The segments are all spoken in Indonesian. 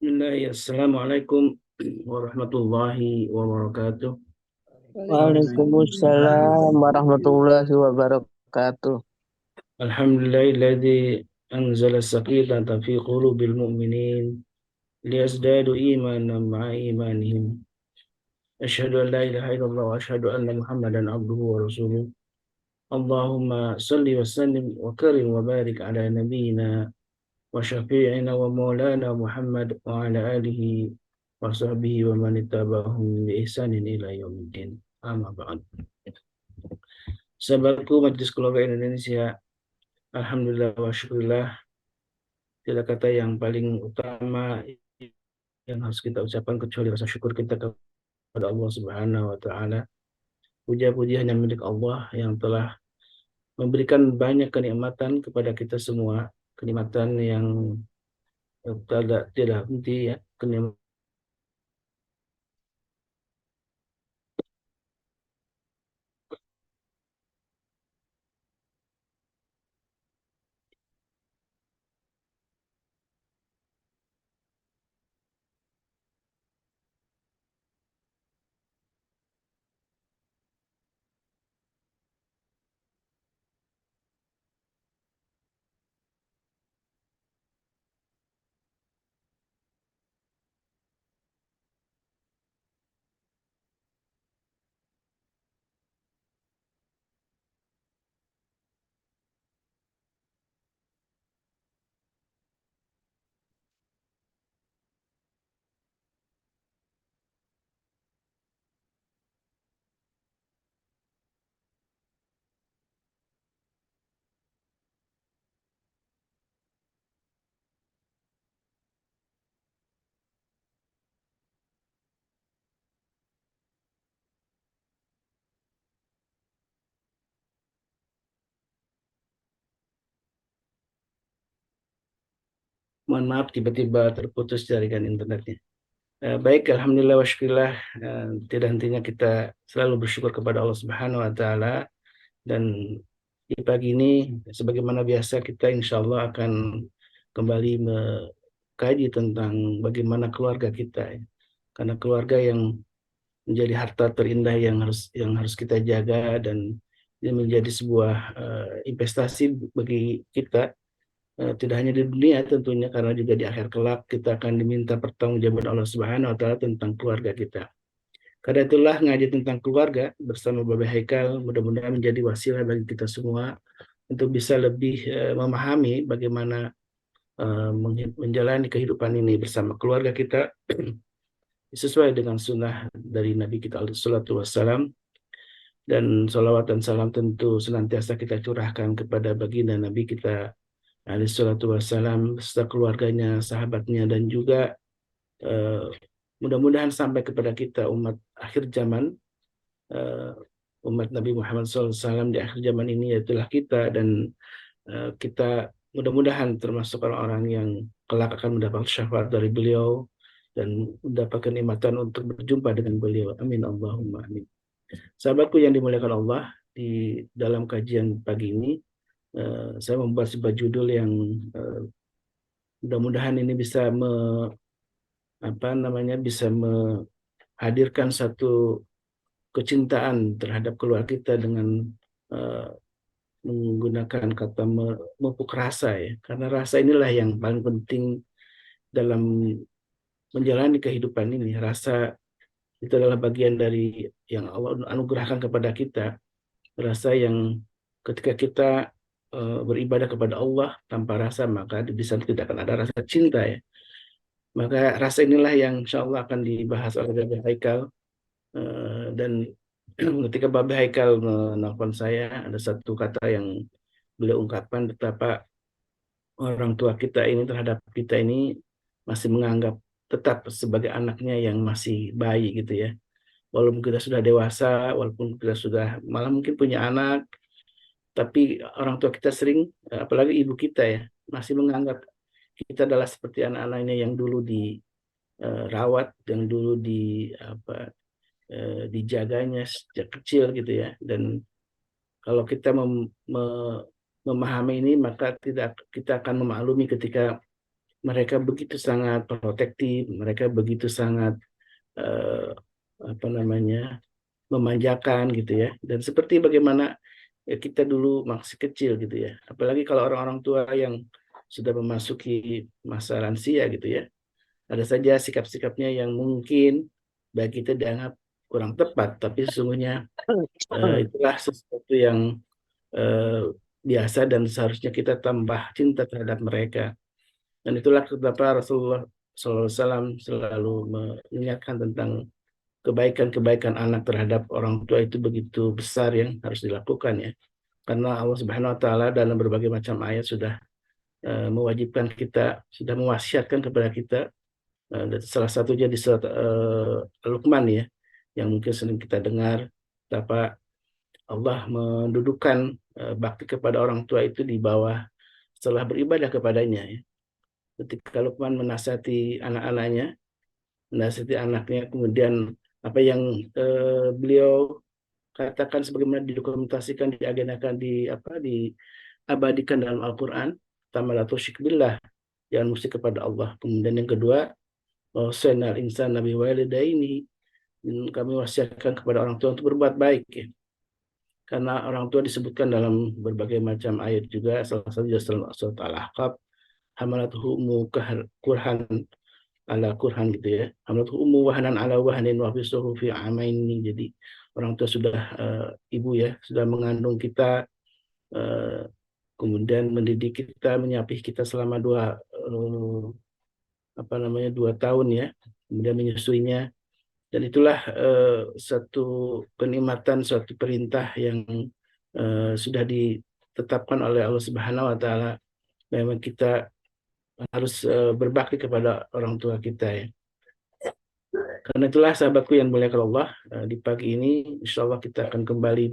Assalamualaikum warahmatullahi wabarakatuh. Waalaikumsalam warahmatullahi wabarakatuh. Alhamdulillahilladzi anzala sakinata fi qulubil mu'minin liyazdadu imanan ma'a imanihim. Asyhadu an la ilaha illallah wa asyhadu anna Muhammadan abduhu wa rasuluh. Allahumma salli wa sallim wa karim wa barik ala nabiyyina wa syafi'ina wa maulana Muhammad wa ala alihi wa sahbihi wa man ittaba'ahum bi ihsanin ila yaumiddin. Amma ba'd. Sahabatku Majelis Keluarga Indonesia, Alhamdulillah wa syukurillah, tidak kata yang paling utama yang harus kita ucapkan kecuali rasa syukur kita kepada Allah Subhanahu wa taala. Puja-puji hanya milik Allah yang telah memberikan banyak kenikmatan kepada kita semua, kenikmatan yang tidak henti ya, kenikmatan. Mohon maaf tiba-tiba terputus jaringan internetnya. Baik, alhamdulillah wa syukurillah. Tidak hentinya kita selalu bersyukur kepada Allah Subhanahu wa taala. Dan di pagi ini, sebagaimana biasa, kita insya Allah akan kembali mengkaji tentang bagaimana keluarga kita, ya. Karena keluarga yang menjadi harta terindah yang harus kita jaga, dan ini menjadi sebuah investasi bagi kita, tidak hanya di dunia tentunya, karena juga di akhir kelak kita akan diminta pertanggungjawaban Allah Subhanahu wa taala tentang keluarga kita. Karena itulah ngaji tentang keluarga bersama Bapak Haikal mudah-mudahan menjadi wasilah bagi kita semua untuk bisa lebih memahami bagaimana menjalani kehidupan ini bersama keluarga kita sesuai dengan sunnah dari Nabi kita alaihi salatu wassalam, dan salawat dan salam tentu senantiasa kita curahkan kepada baginda Nabi kita alaihi salatu wassalam beserta keluarganya, sahabatnya, dan juga eh, mudah-mudahan sampai kepada kita umat akhir zaman, eh, umat Nabi Muhammad SAW di akhir zaman ini, yaitulah kita. Dan kita mudah-mudahan termasuk orang-orang yang kelak akan mendapat syafaat dari beliau dan mendapatkan nikmatan untuk berjumpa dengan beliau. Amin Allahumma amin. Sahabatku yang dimuliakan Allah, di dalam kajian pagi ini saya membuat sebuah judul yang eh, mudah-mudahan ini bisa apa namanya, bisa menghadirkan satu kecintaan terhadap keluarga kita dengan eh, menggunakan kata memupuk rasa, ya. Karena rasa inilah yang paling penting dalam menjalani kehidupan ini. Rasa itu adalah bagian dari yang Allah anugerahkan kepada kita. Rasa yang ketika kita beribadah kepada Allah tanpa rasa, maka di sana tidak akan ada rasa cinta, ya. Maka rasa inilah yang insya Allah akan dibahas oleh Bapak Haikal. Dan ketika Bapak Haikal menelpon saya, ada satu kata yang beliau ungkapkan, betapa orang tua kita ini terhadap kita ini masih menganggap tetap sebagai anaknya yang masih bayi gitu, ya. Walaupun kita sudah dewasa, walaupun kita sudah malah mungkin punya anak, tapi orang tua kita sering, apalagi ibu kita, ya, masih menganggap kita adalah seperti anak-anaknya yang dulu dirawat, yang dulu apa, dijaganya sejak kecil gitu, ya. Dan kalau kita memahami ini, maka tidak kita akan memaklumi ketika mereka begitu sangat protektif, mereka begitu sangat eh, apa namanya memanjakan gitu ya. Dan seperti bagaimana kita dulu masih kecil gitu ya. Apalagi kalau orang-orang tua yang sudah memasuki masa lansia gitu ya. Ada saja sikap-sikapnya yang mungkin bagi kita dianggap kurang tepat, tapi sesungguhnya itulah sesuatu yang eh, biasa dan seharusnya kita tambah cinta terhadap mereka. Dan itulah kenapa Rasulullah SAW selalu mengingatkan tentang kebaikan-kebaikan anak terhadap orang tua itu begitu besar yang harus dilakukan ya. Karena Allah Subhanahu wa taala dalam berbagai macam ayat sudah mewajibkan kita, sudah mewasiatkan kepada kita. Dan salah satunya di surat Luqman ya, yang mungkin sering kita dengar, betapa Allah mendudukan bakti kepada orang tua itu di bawah setelah beribadah kepadanya ya. Ketika Luqman menasihati anak-anaknya, menasihati anaknya, kemudian apa yang beliau katakan sebagaimana didokumentasikan, diagendakan, diabadikan dalam Al-Quran. Pertama, la tusyrik billah, jangan musyrik kepada Allah. Kemudian yang kedua, wasainal insan nabi walidaini, kami wasiatkan kepada orang tua untuk berbuat baik ya. Karena orang tua disebutkan dalam berbagai macam ayat juga, salah satu juga surat Al-Ahqaf, hamalatuhu ummu kurhan ala kurhan gitu ya. Hamalatuhu ummu wahanan ala wahanin wa fisuhu fi amaini. Jadi orang tua sudah ibu ya, sudah mengandung kita, eh, kemudian mendidik kita, menyapih kita selama apa namanya 2 tahun ya, kemudian menyusuinya. Dan itulah satu kenikmatan, suatu perintah yang sudah ditetapkan oleh Allah Subhanahu wa taala. Memang kita harus berbakti kepada orang tua kita ya. Karena itulah sahabatku yang mulia Allah, di pagi ini insya Allah kita akan kembali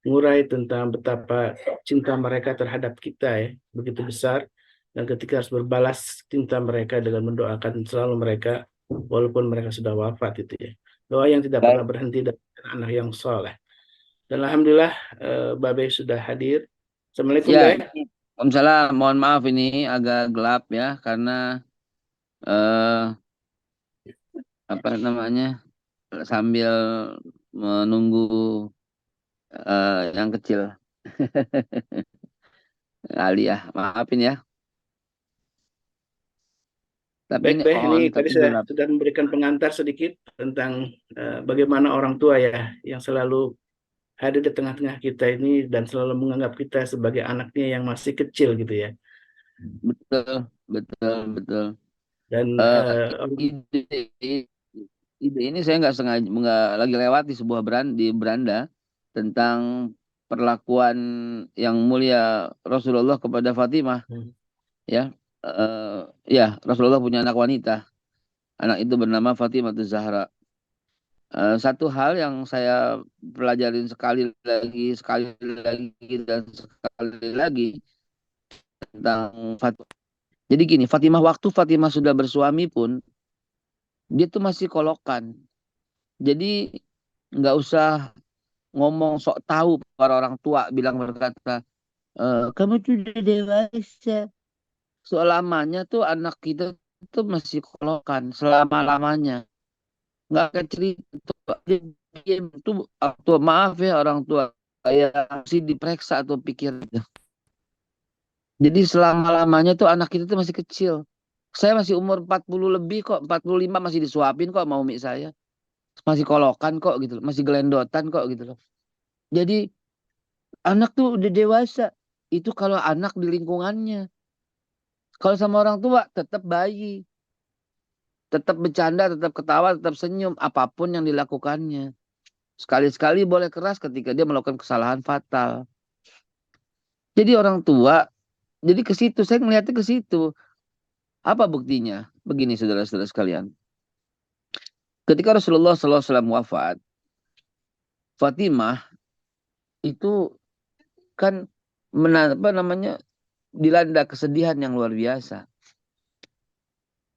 mengurai tentang betapa cinta mereka terhadap kita ya, begitu besar. Dan ketika harus berbalas cinta mereka dengan mendoakan selalu mereka, walaupun mereka sudah wafat itu ya. Doa yang tidak pernah Baik. berhenti dari anak yang soleh. Dan Alhamdulillah, Babe sudah hadir. Assalamualaikum, Ya, Babe. Waalaikumsalam. Mohon maaf ini agak gelap ya karena eh apa namanya sambil menunggu yang kecil Ali ya. Maafin ya. Tapi Baik, ini Babe. Ini on tadi tapi saya gelap. sudah memberikan pengantar sedikit tentang bagaimana orang tua ya yang selalu hadir di tengah-tengah kita ini dan selalu menganggap kita sebagai anaknya yang masih kecil gitu ya. Betul, betul, betul. Dan Eh ide ide ini saya nggak sengaja nggak lagi lewat di sebuah di beranda tentang perlakuan yang mulia Rasulullah kepada Fatimah ya. Ya, Rasulullah punya anak wanita. Anak itu bernama Fatimah Zahra. Satu hal yang saya pelajarin sekali lagi dan sekali lagi tentang Fatimah. Jadi gini, waktu Fatimah sudah bersuami pun dia tuh masih kolokan. Jadi nggak usah ngomong sok tahu para orang tua bilang berkata, kamu tuh udah dewasa. Selamanya tuh anak kita tuh masih kolokan selama-lamanya. Nggak akan cerita tuh. Dia tuh tua maaf ya orang tua kayak mesti diperiksa atau pikir gitu. Jadi selama-lamanya tuh anak kita tuh masih kecil. Saya masih umur 40 lebih kok, 45 masih disuapin kok mau mie saya. Masih kolokan kok gitu loh, masih gelendotan kok gitu loh. Jadi anak tuh udah dewasa. Itu kalau anak di lingkungannya. Kalau sama orang tua tetap bayi, tetap bercanda, tetap ketawa, tetap senyum apapun yang dilakukannya. Sekali-sekali boleh keras ketika dia melakukan kesalahan fatal. Jadi orang tua, jadi ke situ saya melihatnya ke situ. Apa buktinya? Begini saudara-saudara sekalian. Ketika Rasulullah SAW wafat, Fatimah itu kan apa namanya dilanda kesedihan yang luar biasa.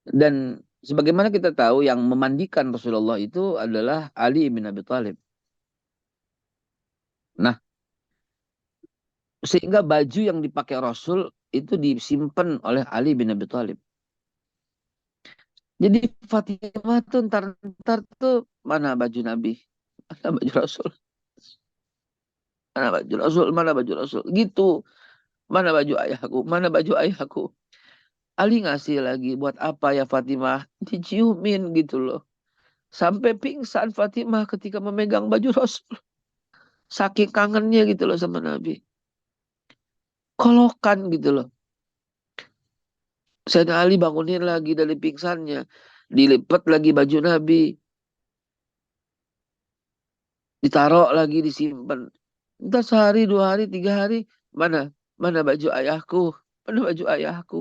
Dan sebagaimana kita tahu yang memandikan Rasulullah itu adalah Ali bin Abi Thalib. Nah, sehingga baju yang dipakai Rasul itu disimpan oleh Ali bin Abi Thalib. Jadi Fatimah tuh ntar tuh mana baju Nabi, mana baju Rasul, mana baju Rasul, mana baju Rasul, gitu. Mana baju ayahku, mana baju ayahku. Ali ngasih lagi, buat apa ya Fatimah? Diciumin gitu loh. Sampai pingsan Fatimah ketika memegang baju Rasul. Saking kangennya gitu loh sama Nabi. Kolokan gitu loh. Sayyidina Ali bangunin lagi dari pingsannya. Dilipat lagi baju Nabi. Ditaruh lagi, disimpan. Entah sehari, 2 hari, 3 hari. Mana? Mana baju ayahku? Mana baju ayahku?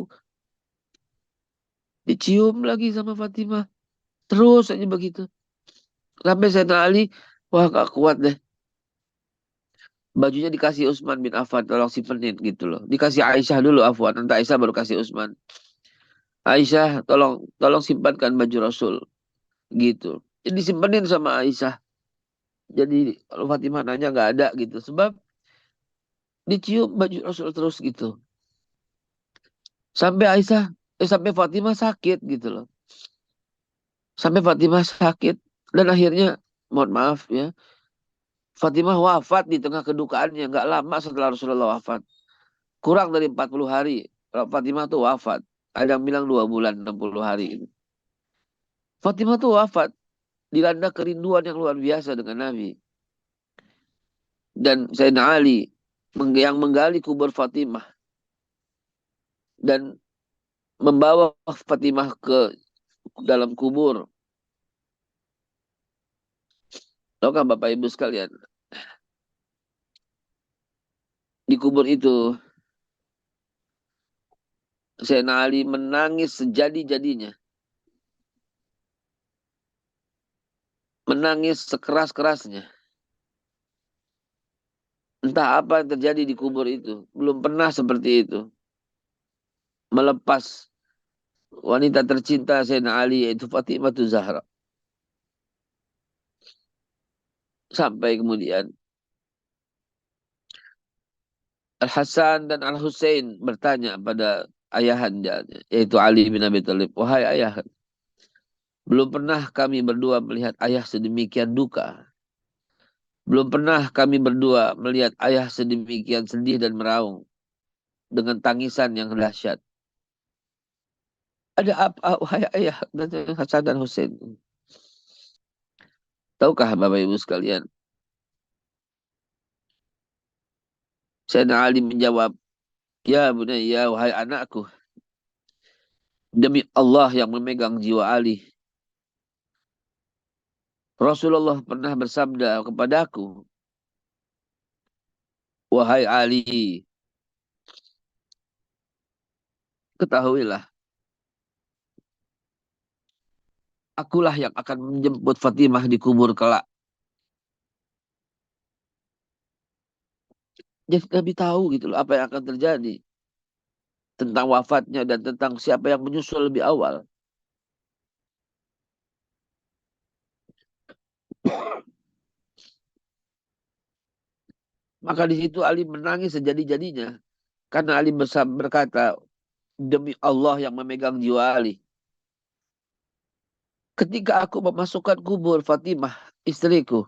Dicium lagi sama Fatimah. Terus aja begitu. Sampai Sayyidina Ali, wah gak kuat deh. Bajunya dikasih Utsman bin Affan, tolong simpenin gitu loh. Dikasih Aisyah dulu Afwan, nanti Aisyah baru kasih Utsman. Aisyah, tolong tolong simpankan baju Rasul gitu. Jadi disimpenin sama Aisyah. Jadi kalau Fatimah nanya nggak ada gitu, sebab dicium baju Rasul terus gitu. Sampai Aisyah, sampai Fatimah sakit gitu loh. Sampai Fatimah sakit dan akhirnya, mohon maaf ya, Fatimah wafat di tengah kedukaannya. Nggak lama setelah Rasulullah wafat. Kurang dari 40 hari. Fatimah tuh wafat. Ada yang bilang 2 bulan, 60 hari. Gitu. Fatimah tuh wafat. Dilanda kerinduan yang luar biasa dengan Nabi. Dan Sayyidina Ali yang menggali kubur Fatimah. Dan membawa Fatimah ke dalam kubur. Tahu kan Bapak Ibu sekalian? Di kubur itu, Sayyidina Ali menangis sejadi-jadinya. Menangis sekeras-kerasnya. Entah apa yang terjadi di kubur itu. Belum pernah seperti itu. Melepas wanita tercinta Sayyidina Ali, yaitu Fatimah Zahra. Sampai kemudian Al-Hasan dan Al-Husain bertanya pada ayahanda, yaitu Ali bin Abi Thalib. Wahai ayah, belum pernah kami berdua melihat ayah sedemikian duka. Belum pernah kami berdua melihat ayah sedemikian sedih dan meraung dengan tangisan yang dahsyat. Ada apa, wahai ayah? Dan Hasan dan Husain. Tahukah Bapak Ibu sekalian? Sayyidina Ali menjawab, ya bunayya, wahai anakku. Demi Allah yang memegang jiwa Ali. Rasulullah pernah bersabda kepadaku, wahai Ali, ketahuilah, akulah yang akan menjemput Fatimah di kubur kelak. Jadi Nabi tahu gitu loh apa yang akan terjadi tentang wafatnya dan tentang siapa yang menyusul lebih awal. Maka di situ Ali menangis sejadi-jadinya karena Ali berkata, demi Allah yang memegang jiwa Ali. Ketika aku memasukkan kubur Fatimah, istriku,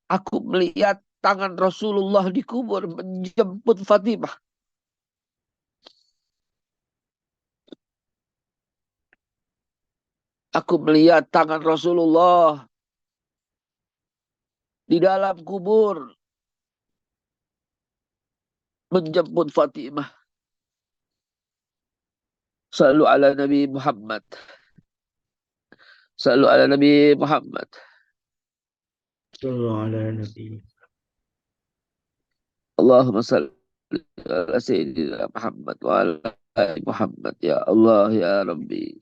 aku melihat tangan Rasulullah di kubur menjemput Fatimah. Aku melihat tangan Rasulullah di dalam kubur menjemput Fatimah. Selalu ala Nabi Muhammad. Selalu ala Nabi Muhammad. Sallallahu ala Nabi. Allahumma salli ala Sayyidina Muhammad wa ala ali Muhammad. Ya Allah, ya Rabbi.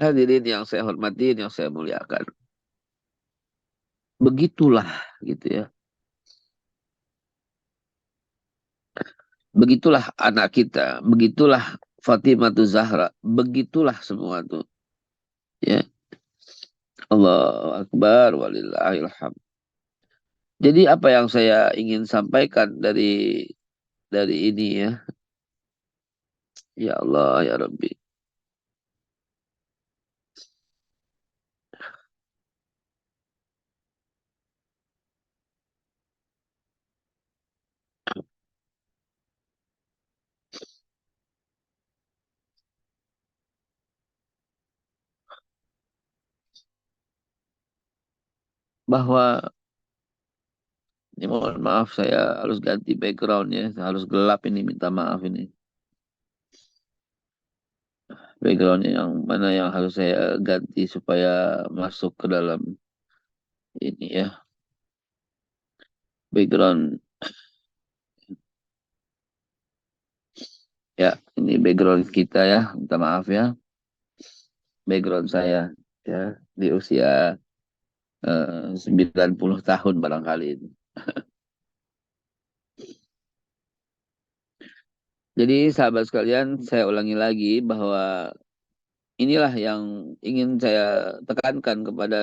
Hadirin yang saya hormati, yang saya muliakan. Begitulah gitu ya. Begitulah anak kita. Begitulah Fatimah Zahra. Begitulah semua tuh. Ya. Allah Akbar walillahilhamd. Jadi apa yang saya ingin sampaikan dari ini ya, Ya Allah, ya Rabbi. Bahwa ini mohon maaf saya harus ganti background ya. Harus gelap ini, minta maaf ini. Backgroundnya yang mana yang harus saya ganti supaya masuk ke dalam ini ya. Background ya, ini background kita ya. Minta maaf ya. Background saya ya di usia 90 tahun barangkali ini. Jadi sahabat sekalian, saya ulangi lagi bahwa inilah yang ingin saya tekankan kepada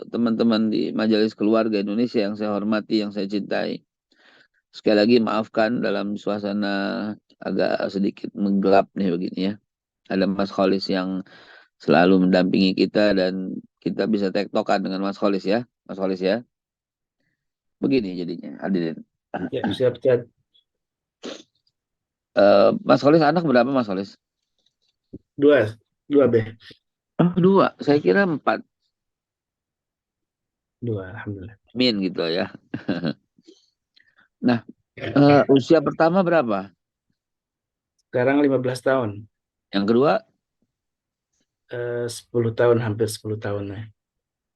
teman-teman di Majelis Keluarga Indonesia yang saya hormati, yang saya cintai. Sekali lagi maafkan dalam suasana agak sedikit menggelap nih begini ya. Ada Mas Kholis yang selalu mendampingi kita dan kita bisa tektokan dengan Mas Kholis ya. Mas Kholis ya. Begini jadinya, hadirin. Ya, siap-siap. Mas Kholis anak berapa Mas Kholis? Dua, dua B. Oh, dua. Saya kira empat. Dua, alhamdulillah. Min gitu ya. Nah, usia pertama berapa? Sekarang 15 tahun. Yang kedua, 10 tahun, hampir 10 tahun ya.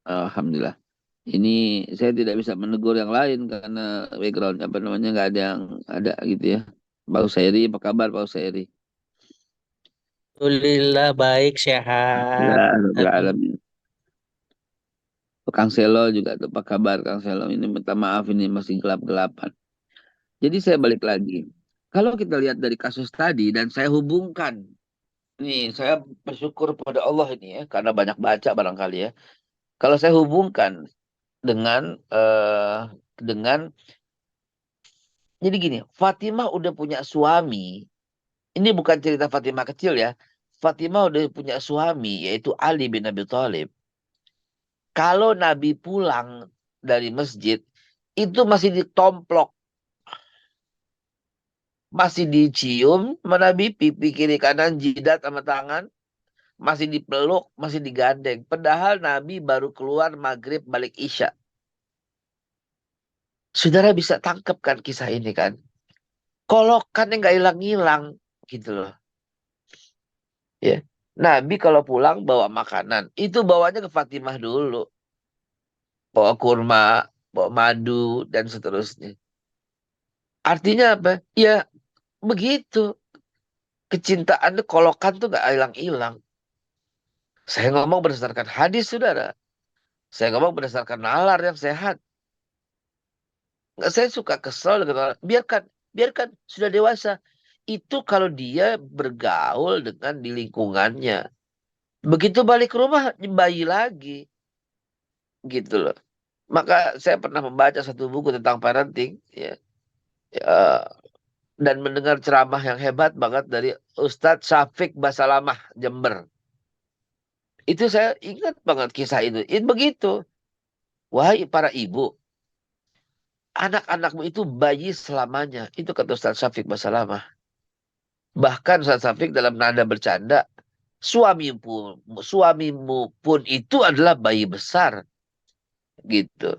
alhamdulillah. Ini saya tidak bisa menegur yang lain karena background apa namanya nggak ada yang ada gitu ya. Pak Usairi, apa kabar Pak Usairi? Alhamdulillah baik sehat. Ya, Rabbil Amin. alamin. Kang Selo juga tuh, apa kabar Kang Selo? Ini minta maaf ini masih gelap-gelapan. Jadi saya balik lagi. Kalau kita lihat dari kasus tadi dan saya hubungkan, nih saya bersyukur pada Allah ini ya karena banyak baca barangkali ya. Kalau saya hubungkan dengan dengan jadi gini, Fatimah udah punya suami. Ini bukan cerita Fatimah kecil ya. Fatimah udah punya suami yaitu Ali bin Abi Thalib. Kalau Nabi pulang dari masjid itu masih ditomplok, masih dicium sama Nabi pipi kiri kanan jidat sama tangan, masih dipeluk, masih digandeng. Padahal Nabi baru keluar maghrib balik Isya. Saudara bisa tangkap kan kisah ini kan? Kolokannya nggak hilang-hilang gitu loh. Ya. Nabi kalau pulang bawa makanan, itu bawanya ke Fatimah dulu. Bawa kurma, bawa madu, dan seterusnya. Artinya apa? Ya begitu. Kecintaan tuh kolokan tuh gak hilang-hilang. Saya ngomong berdasarkan hadis, saudara. Saya ngomong berdasarkan nalar yang sehat. Nggak, saya suka kesel dengan orang. Biarkan, biarkan, sudah dewasa. Itu kalau dia bergaul dengan di lingkungannya. Begitu balik ke rumah, bayi lagi. Gitu loh. Maka saya pernah membaca satu buku tentang parenting. Ya, ya, dan mendengar ceramah yang hebat banget dari Ustadz Syafiq Basalamah Jember. Itu saya ingat banget kisah itu. Itu begitu. Wahai para ibu, anak-anakmu itu bayi selamanya. Itu kata Ustadz Syafiq Basalamah. Bahkan Ustadz Syafiq dalam nada bercanda, suamimu pun itu adalah bayi besar. Gitu.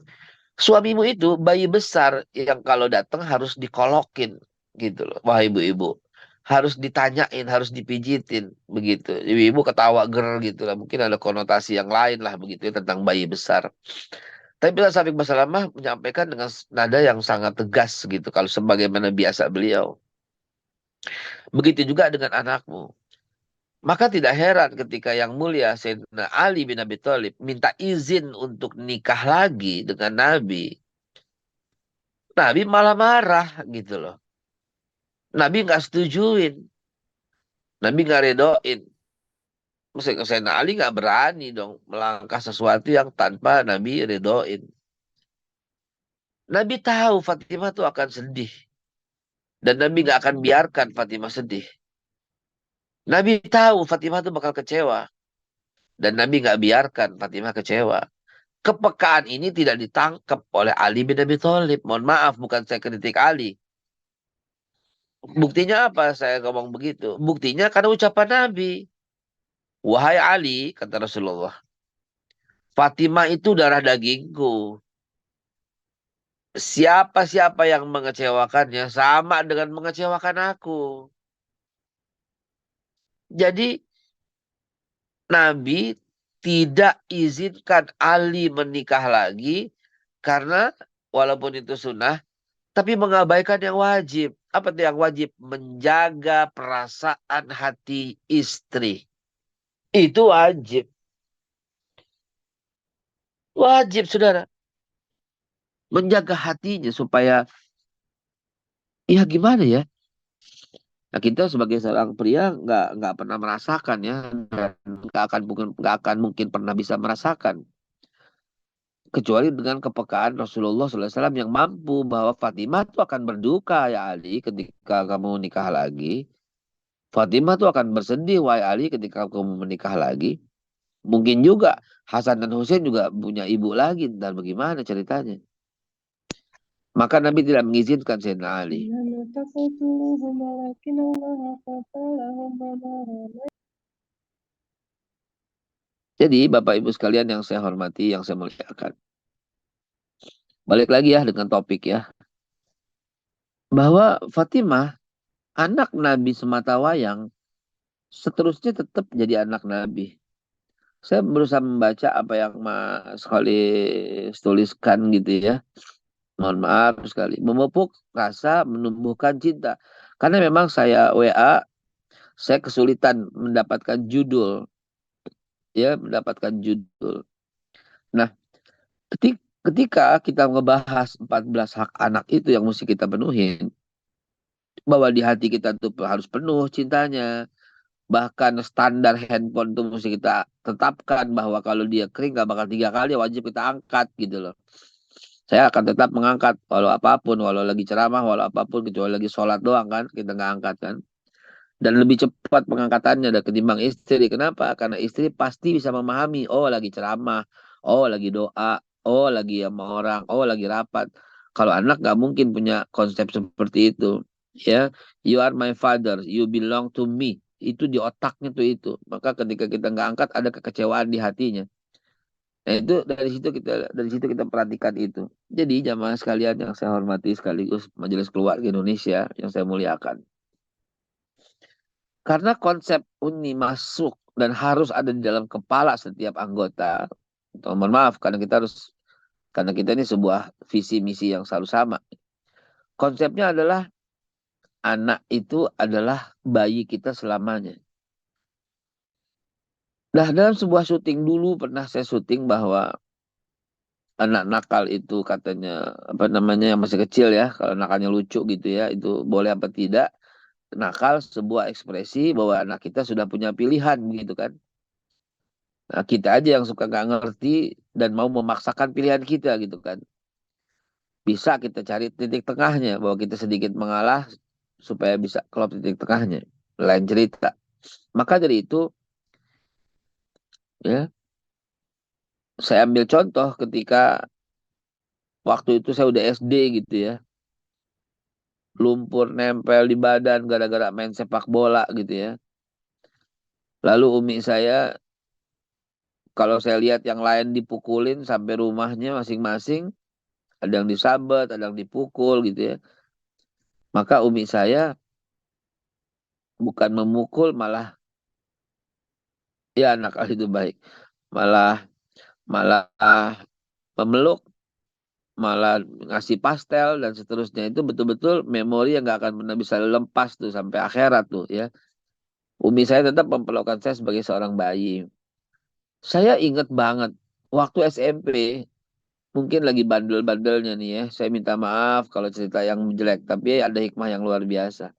Suamimu itu bayi besar yang kalau datang harus dikolokin. Gitu loh. Wahai ibu-ibu. Harus ditanyain, harus dipijitin. Begitu. Ibu-ibu ketawa ger gitu lah. Mungkin ada konotasi yang lain lah begitu ya, tentang bayi besar. Tapi Bila Syafiq Basalamah menyampaikan dengan nada yang sangat tegas gitu. Kalau sebagaimana biasa beliau. Begitu juga dengan anakmu. Maka tidak heran ketika yang mulia Sayyidina Ali bin Abi Thalib minta izin untuk nikah lagi dengan Nabi. Nabi malah marah gitu loh. Nabi nggak setujuin. Nabi nggak redoin. Maksudnya Sayyidina Ali nggak berani dong melangkah sesuatu yang tanpa Nabi redoin. Nabi tahu Fatimah tuh akan sedih. Dan Nabi nggak akan biarkan Fatimah sedih. Nabi tahu Fatimah itu bakal kecewa. Dan Nabi nggak biarkan Fatimah kecewa. Kepekaan ini tidak ditangkap oleh Ali bin Abi Thalib. Mohon maaf, bukan saya kritik Ali. Buktinya apa saya ngomong begitu? Buktinya karena ucapan Nabi. Wahai Ali, kata Rasulullah, Fatimah itu darah dagingku. Siapa-siapa yang mengecewakannya sama dengan mengecewakan aku. Jadi Nabi tidak izinkan Ali menikah lagi karena walaupun itu sunnah, tapi mengabaikan yang wajib. Apa itu yang wajib? Menjaga perasaan hati istri. Itu wajib. Wajib, saudara. Menjaga hatinya supaya, ya gimana ya? Nah, kita sebagai seorang pria nggak pernah merasakan ya, dan nggak akan mungkin pernah bisa merasakan kecuali dengan kepekaan Rasulullah SAW yang mampu bahwa Fatimah itu akan berduka ya Ali ketika kamu nikah lagi. Fatimah itu akan bersedih wahai Ali ketika kamu menikah lagi. Mungkin juga Hasan dan Hussein juga punya ibu lagi, dan bagaimana ceritanya? Maka Nabi tidak mengizinkan Sayyidina Ali. Jadi Bapak Ibu sekalian yang saya hormati, yang saya muliakan. Balik lagi ya dengan topik ya. Bahwa Fatimah, anak Nabi semata wayang, seterusnya tetap jadi anak Nabi. Saya berusaha membaca apa yang Mas Khalis tuliskan gitu ya. Mohon maaf sekali. Memupuk rasa, menumbuhkan cinta. Karena memang saya WA, saya kesulitan mendapatkan judul. Ya, mendapatkan judul. Nah, ketika kita ngebahas 14 hak anak itu yang mesti kita penuhin, bahwa di hati kita tuh harus penuh cintanya. Bahkan standar handphone tuh mesti kita tetapkan bahwa kalau dia kering gak bakal 3 kali wajib kita angkat gitu loh. Saya akan tetap mengangkat walau apapun, walau lagi ceramah, walau apapun, kecuali lagi sholat doang kan, kita nggak angkat kan. Dan lebih cepat pengangkatannya ada ketimbang istri. Kenapa? Karena istri pasti bisa memahami, oh lagi ceramah, oh lagi doa, oh lagi sama orang, oh lagi rapat. Kalau anak nggak mungkin punya konsep seperti itu. Ya, you are my father, you belong to me. Itu di otaknya tuh itu. Maka ketika kita nggak angkat, ada kekecewaan di hatinya. Nah itu dari situ kita perhatikan itu. Jadi jamaah sekalian yang saya hormati sekaligus Majelis Keluarga Indonesia yang saya muliakan. Karena konsep ini masuk dan harus ada di dalam kepala setiap anggota. Mohon maaf karena kita ini sebuah visi misi yang selalu sama. Konsepnya adalah anak itu adalah bayi kita selamanya. Nah, dalam sebuah syuting dulu pernah saya syuting bahwa anak nakal itu katanya apa namanya yang masih kecil ya, kalau nakalnya lucu gitu ya, itu boleh apa tidak? Nakal sebuah ekspresi bahwa anak kita sudah punya pilihan gitu kan. Nah, kita aja yang suka nggak ngerti dan mau memaksakan pilihan kita gitu kan. Bisa kita cari titik tengahnya bahwa kita sedikit mengalah supaya bisa klop titik tengahnya. Lain cerita. Maka dari itu ya saya ambil contoh ketika waktu itu saya udah SD gitu ya. Lumpur nempel di badan gara-gara main sepak bola gitu ya. Lalu umi saya kalau saya lihat yang lain dipukulin sampai rumahnya masing-masing, ada yang disabet, ada yang dipukul gitu ya. Maka umi saya bukan memukul, malah ya nakal itu baik. Malah malah memeluk, malah ngasih pastel dan seterusnya. Itu betul-betul memori yang nggak akan pernah bisa lepas tuh sampai akhirat tuh ya. Umi saya tetap memperlakukan saya sebagai seorang bayi. Saya ingat banget waktu SMP, mungkin lagi bandel-bandelnya nih ya. Saya minta maaf kalau cerita yang jelek, tapi ada hikmah yang luar biasa.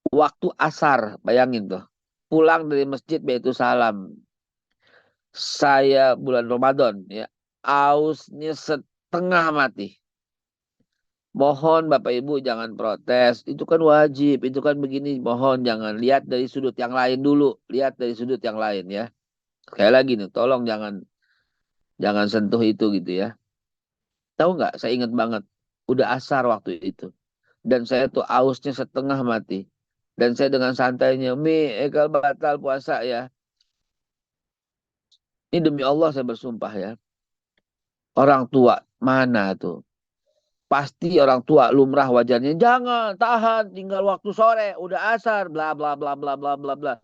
Waktu asar, bayangin tuh. Pulang dari masjid Baitul Salam. Saya bulan Ramadan ya. Ausnya setengah mati. Mohon Bapak Ibu jangan protes. Itu kan wajib, itu kan begini. Mohon jangan lihat dari sudut yang lain dulu. Lihat dari sudut yang lain ya. Sekali lagi nih, tolong jangan jangan sentuh itu gitu ya. Tahu nggak? Saya ingat banget. Udah asar waktu itu. Dan saya tuh ausnya setengah mati. Dan saya dengan santainya, Mi, Ekal batal puasa ya. Ini demi Allah saya bersumpah ya. Orang tua mana tuh? Pasti orang tua lumrah wajarnya. Jangan, tahan, tinggal waktu sore. Udah asar, bla bla bla bla bla bla bla.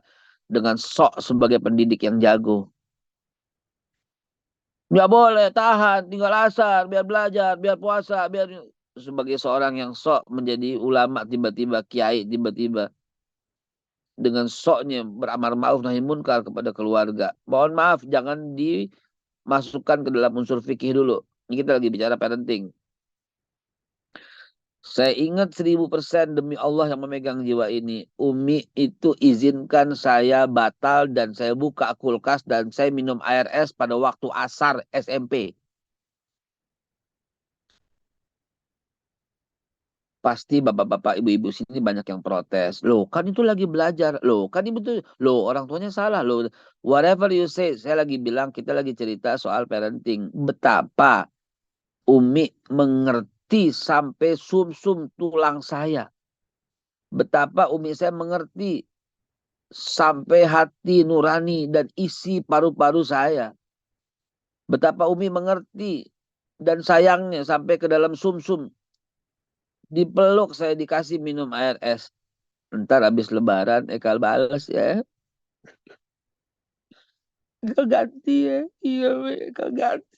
Dengan sok sebagai pendidik yang jago. Nggak boleh, tahan, tinggal asar, biar belajar, biar puasa, biar... Sebagai seorang yang sok menjadi ulama, tiba-tiba kiai, tiba-tiba dengan soknya beramar ma'ruf nahi munkar kepada keluarga. Mohon maaf, jangan dimasukkan ke dalam unsur fikih dulu. Ini kita lagi bicara parenting. Saya ingat 1000% demi Allah yang memegang jiwa ini. Umi itu izinkan saya batal dan saya buka kulkas dan saya minum air es pada waktu asar SMP. Pasti bapak-bapak, ibu-ibu sini banyak yang protes. Loh, kan itu lagi belajar. Loh, kan itu loh orang tuanya salah. Loh, whatever you say, saya lagi bilang kita lagi cerita soal parenting. Betapa Umi mengerti sampai sum-sum tulang saya. Betapa Umi saya mengerti sampai hati nurani dan isi paru-paru saya. Betapa Umi mengerti dan sayangnya sampai ke dalam sum-sum. Dipeluk saya dikasih minum air es. Ntar habis lebaran Ekal bales ya. Ekal ganti ya. Iya Ekal ganti.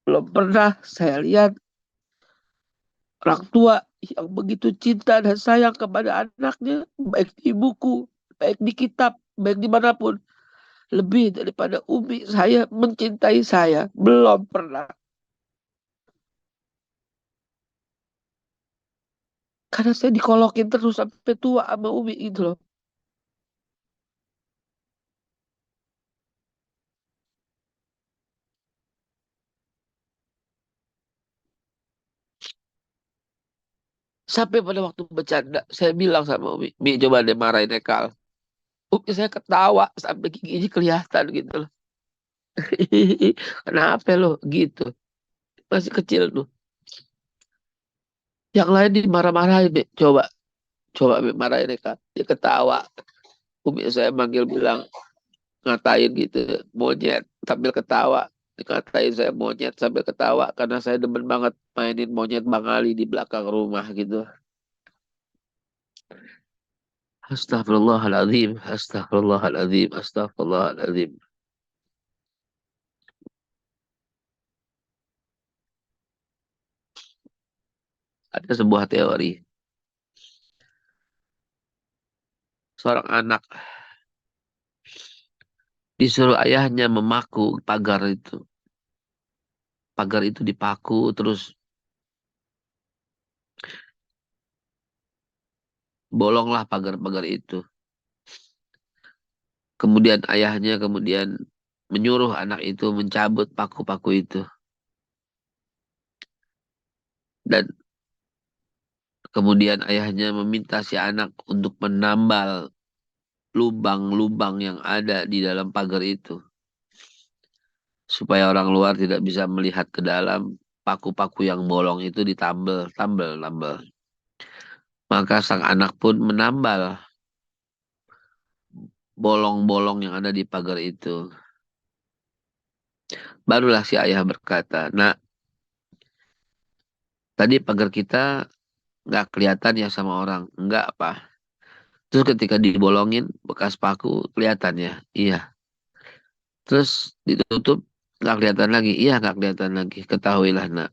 Belum pernah saya lihat orang tua yang begitu cinta dan sayang kepada anaknya. Baik di buku, baik di kitab, baik dimanapun. Lebih daripada Umi saya mencintai saya. Belum pernah. Karena saya dikolokin terus sampai tua sama Umi gitu loh. Sampai pada waktu bercanda, saya bilang sama Umi, Mi coba deh marahin Ekal. Umi saya ketawa sampai giginya kelihatan gitu loh. Kenapa lo gitu? Masih kecil tuh. Yang lain dimarah-marahin, Mi. Coba Mi marahin Ekal. Dia ketawa. Umi saya manggil bilang, ngatain gitu, monyet sambil ketawa. Dikatain saya monyet sambil ketawa karena saya demen banget mainin monyet Bang Ali di belakang rumah gitu. Astagfirullahaladzim, astagfirullahaladzim, astagfirullahaladzim. Ada sebuah teori. Seorang anak disuruh ayahnya memaku pagar itu. Pagar itu dipaku terus bolonglah pagar-pagar itu. Kemudian ayahnya menyuruh anak itu mencabut paku-paku itu. Dan kemudian ayahnya meminta si anak untuk menambal lubang-lubang yang ada di dalam pagar itu. Supaya orang luar tidak bisa melihat ke dalam paku-paku yang bolong itu ditambal, tambal, tambal. Maka sang anak pun menambal bolong-bolong yang ada di pagar itu. Barulah si ayah berkata, "Nah, tadi pagar kita nggak kelihatan ya sama orang. Enggak apa. Terus ketika dibolongin bekas paku kelihatan ya. Iya. Terus ditutup nggak kelihatan lagi. Iya nggak kelihatan lagi. Ketahuilah nak.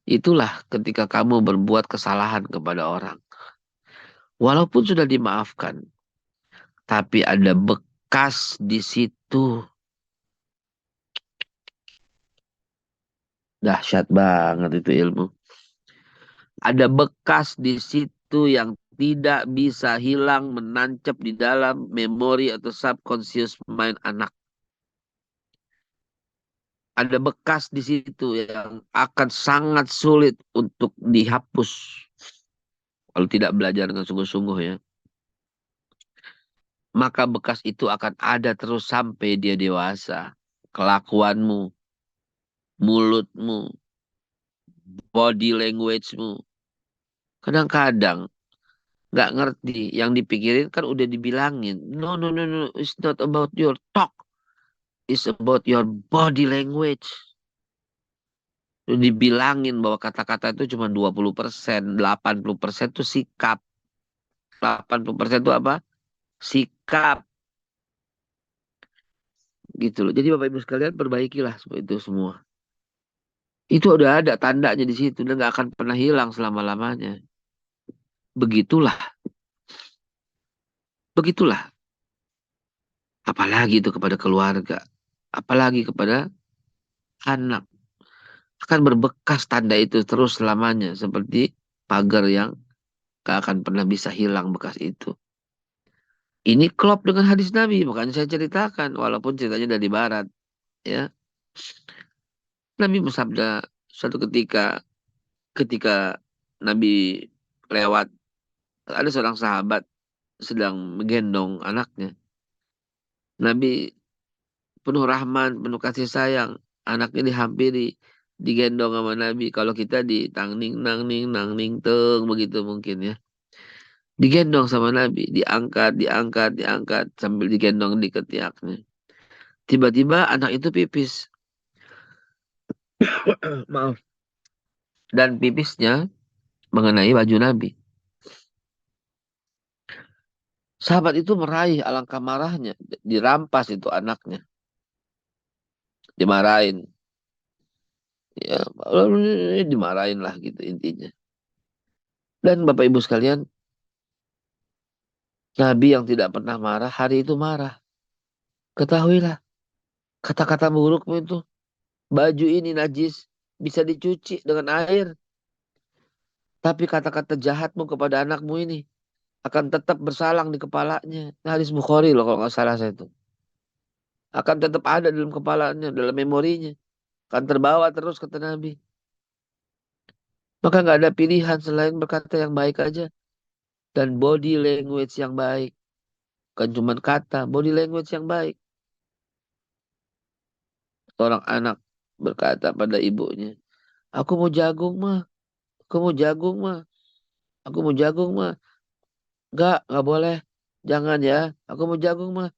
Itulah ketika kamu berbuat kesalahan kepada orang. Walaupun sudah dimaafkan. Tapi ada bekas di situ. Dahsyat banget itu ilmu. Ada bekas di situ yang tidak bisa hilang menancap di dalam memori atau subconscious mind anak. ada bekas di situ yang akan sangat sulit untuk dihapus kalau tidak belajar dengan sungguh-sungguh ya. Maka bekas itu akan ada terus sampai dia dewasa. Kelakuanmu, mulutmu, body language-mu. Kadang-kadang nggak ngerti. Yang dipikirin kan udah dibilangin. No, no, no, no. It's not about your talk. It's about your body language. Udah dibilangin bahwa kata-kata itu cuma 20%. 80% itu sikap. 80% itu apa? Sikap. Gitu loh. Jadi Bapak Ibu sekalian perbaikilah itu semua. Itu udah ada tandanya di situ dan nggak akan pernah hilang selama-lamanya. Begitulah, begitulah. Apalagi itu kepada keluarga, apalagi kepada anak. Akan berbekas tanda itu terus selamanya seperti pagar yang gak akan pernah bisa hilang bekas itu. Ini klop dengan hadis Nabi, makanya saya ceritakan walaupun ceritanya dari barat, ya. Nabi bersabda suatu ketika Nabi lewat, ada seorang sahabat sedang menggendong anaknya. Nabi penuh rahman, penuh kasih sayang. Anaknya dihampiri, digendong sama Nabi. Kalau kita di tangning, nangning, nangning, teng, begitu mungkin ya. Digendong sama Nabi, diangkat, diangkat, diangkat, sambil digendong di ketiaknya. Tiba-tiba anak itu pipis. Maaf. Dan pipisnya mengenai baju Nabi. Sahabat itu meraih, alangkah marahnya. Dirampas itu anaknya. Dimarahin. Ya, dimarahin lah gitu intinya. Dan Bapak Ibu sekalian, Nabi yang tidak pernah marah, hari itu marah. Ketahuilah, kata-kata burukmu itu, baju ini najis, bisa dicuci dengan air. Tapi kata-kata jahatmu kepada anakmu ini, akan tetap bersalang di kepalanya. Ini hadis Bukhari loh kalau nggak salah saya itu. Akan tetap ada dalam kepalanya, dalam memorinya. Akan terbawa terus kata Nabi. Maka nggak ada pilihan selain berkata yang baik aja. Dan body language yang baik. Bukan cuma kata, body language yang baik. Seorang anak berkata pada ibunya, aku mau jagung mah, aku mau jagung mah, aku mau jagung mah. Enggak boleh, jangan ya. Aku mau jagung mah,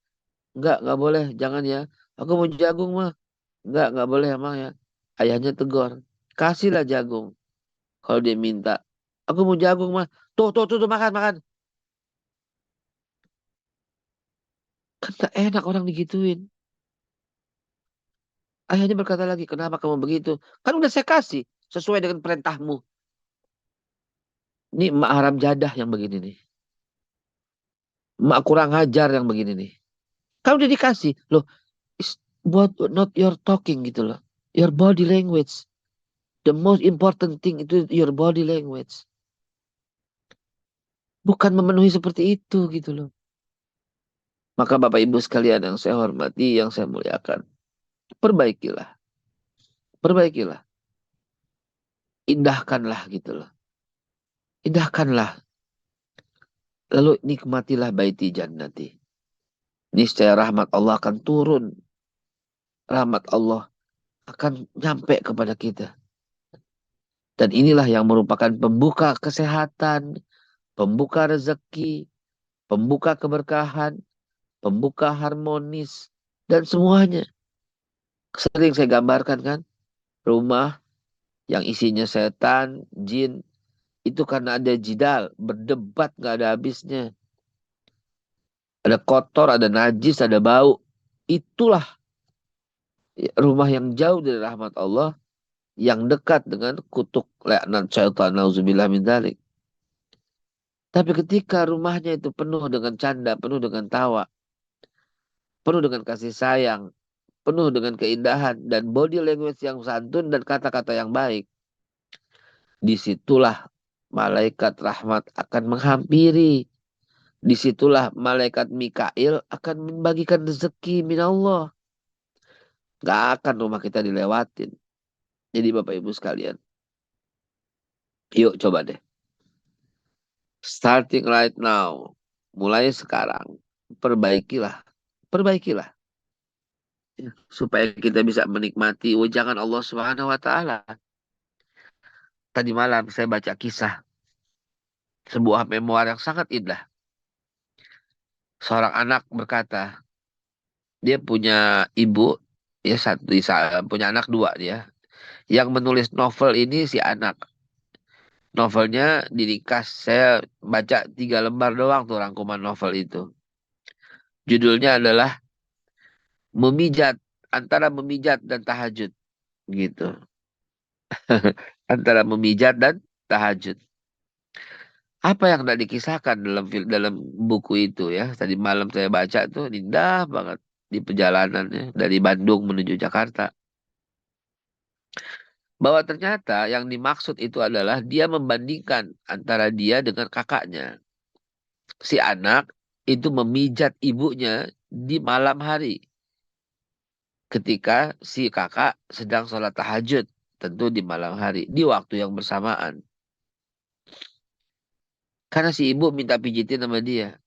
enggak boleh, jangan ya. Aku mau jagung mah, enggak boleh emang ya. Ayahnya tegur, kasihlah jagung. Kalau dia minta, aku mau jagung mah, tuh, makan, makan. Kan gak enak orang digituin. Ayahnya berkata lagi, kenapa kamu begitu? Kan udah saya kasih, sesuai dengan perintahmu. Ini emak haram jadah yang begini nih. Emak kurang ajar yang begini nih. Kan udah dikasih. Loh, it's what not your talking gitu loh. Your body language. The most important thing itu your body language. Bukan memenuhi seperti itu gitu loh. Maka Bapak Ibu sekalian yang saya hormati, yang saya muliakan. Perbaikilah. Perbaikilah. Indahkanlah gitu loh. Indahkanlah. Lalu nikmatilah baiti jannati. Niscaya rahmat Allah akan turun. Rahmat Allah akan nyampe kepada kita. Dan inilah yang merupakan pembuka kesehatan, pembuka rezeki, pembuka keberkahan, pembuka harmonis, dan semuanya. Sering saya gambarkan kan, rumah yang isinya setan, jin, itu karena ada jidal, berdebat gak ada habisnya. Ada kotor, ada najis, ada bau. Itulah rumah yang jauh dari rahmat Allah, yang dekat dengan kutuk laknat syaitan, nauzubillah min dzalik. Tapi ketika rumahnya itu penuh dengan canda, penuh dengan tawa, penuh dengan kasih sayang, penuh dengan keindahan, dan body language yang santun dan kata-kata yang baik, disitulah malaikat rahmat akan menghampiri. Disitulah malaikat Mikail akan membagikan rezeki minallah. Nggak akan rumah kita dilewatin. Jadi Bapak Ibu sekalian, yuk coba deh. Starting right now. Mulai sekarang. Perbaikilah. Perbaikilah. Ya, supaya kita bisa menikmati wejangan Allah Subhanahu wa taala. Tadi malam saya baca kisah sebuah memoir yang sangat indah. Seorang anak berkata, dia punya ibu, ya punya anak dua dia. Yang menulis novel ini si anak. Novelnya diringkas, saya baca 3 lembar doang tuh rangkuman novel itu. Judulnya adalah Memijat, antara memijat dan tahajud. Gitu. Antara memijat dan tahajud. Apa yang tidak dikisahkan dalam buku itu ya. Tadi malam saya baca tuh indah banget di perjalanannya dari Bandung menuju Jakarta. Bahwa ternyata yang dimaksud itu adalah dia membandingkan antara dia dengan kakaknya. Si anak itu memijat ibunya di malam hari. Ketika si kakak sedang sholat tahajud. Tentu di malam hari. Di waktu yang bersamaan. Karena si ibu minta pijitin sama dia.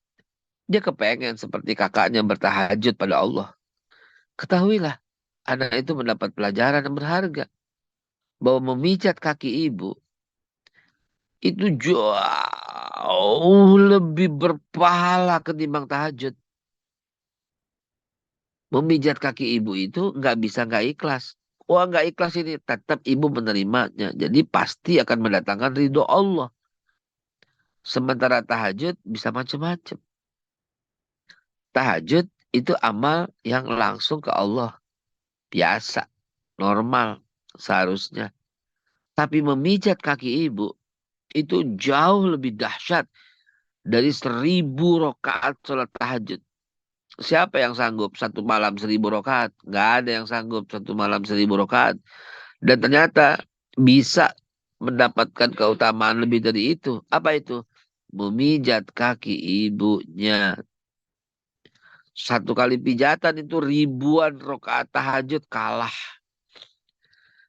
Dia kepengen seperti kakaknya bertahajud pada Allah. Ketahuilah, anak itu mendapat pelajaran yang berharga. Bahwa memijat kaki ibu itu jauh lebih berpahala ketimbang tahajud. Memijat kaki ibu itu nggak bisa nggak ikhlas. Wah nggak ikhlas ini tetap ibu menerimanya. Jadi pasti akan mendatangkan ridho Allah. Sementara tahajud bisa macam-macam. Tahajud itu amal yang langsung ke Allah. Biasa, normal, seharusnya. Tapi memijat kaki ibu itu jauh lebih dahsyat dari 1.000 rakaat sholat tahajud. Siapa yang sanggup 1 malam 1.000 rakaat? Nggak ada yang sanggup 1 malam 1.000 rakaat. Dan ternyata bisa mendapatkan keutamaan lebih dari itu. Apa itu? Memijat kaki ibunya. 1 kali pijatan itu ribuan rakaat tahajud kalah.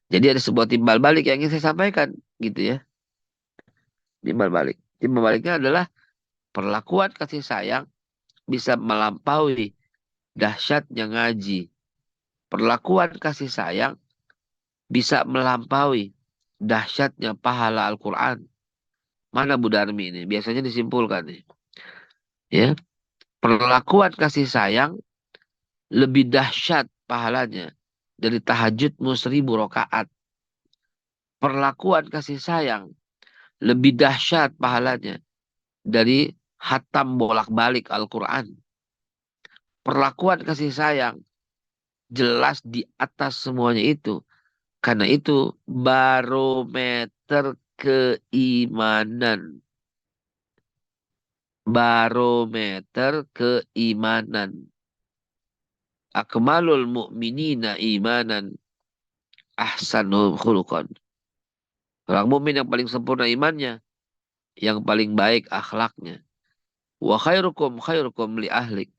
Jadi ada sebuah timbal balik yang ingin saya sampaikan. Gitu ya. Timbal balik. Timbal baliknya adalah perlakuan kasih sayang bisa melampaui dahsyatnya ngaji. Perlakuan kasih sayang bisa melampaui dahsyatnya pahala Al-Quran. Mana Bu Darmi ini? Biasanya disimpulkan nih. Ya, perlakuan kasih sayang lebih dahsyat pahalanya dari tahajudmu 1.000 rakaat. Perlakuan kasih sayang lebih dahsyat pahalanya dari hatam bolak-balik Al-Quran. Perlakuan kasih sayang jelas di atas semuanya itu. Karena itu barometer keimanan. Barometer keimanan. Akmalul mu'minina imanan ahsanul khuluqan. Orang mukmin yang paling sempurna imannya, yang paling baik akhlaknya. Wa khairukum li ahlik.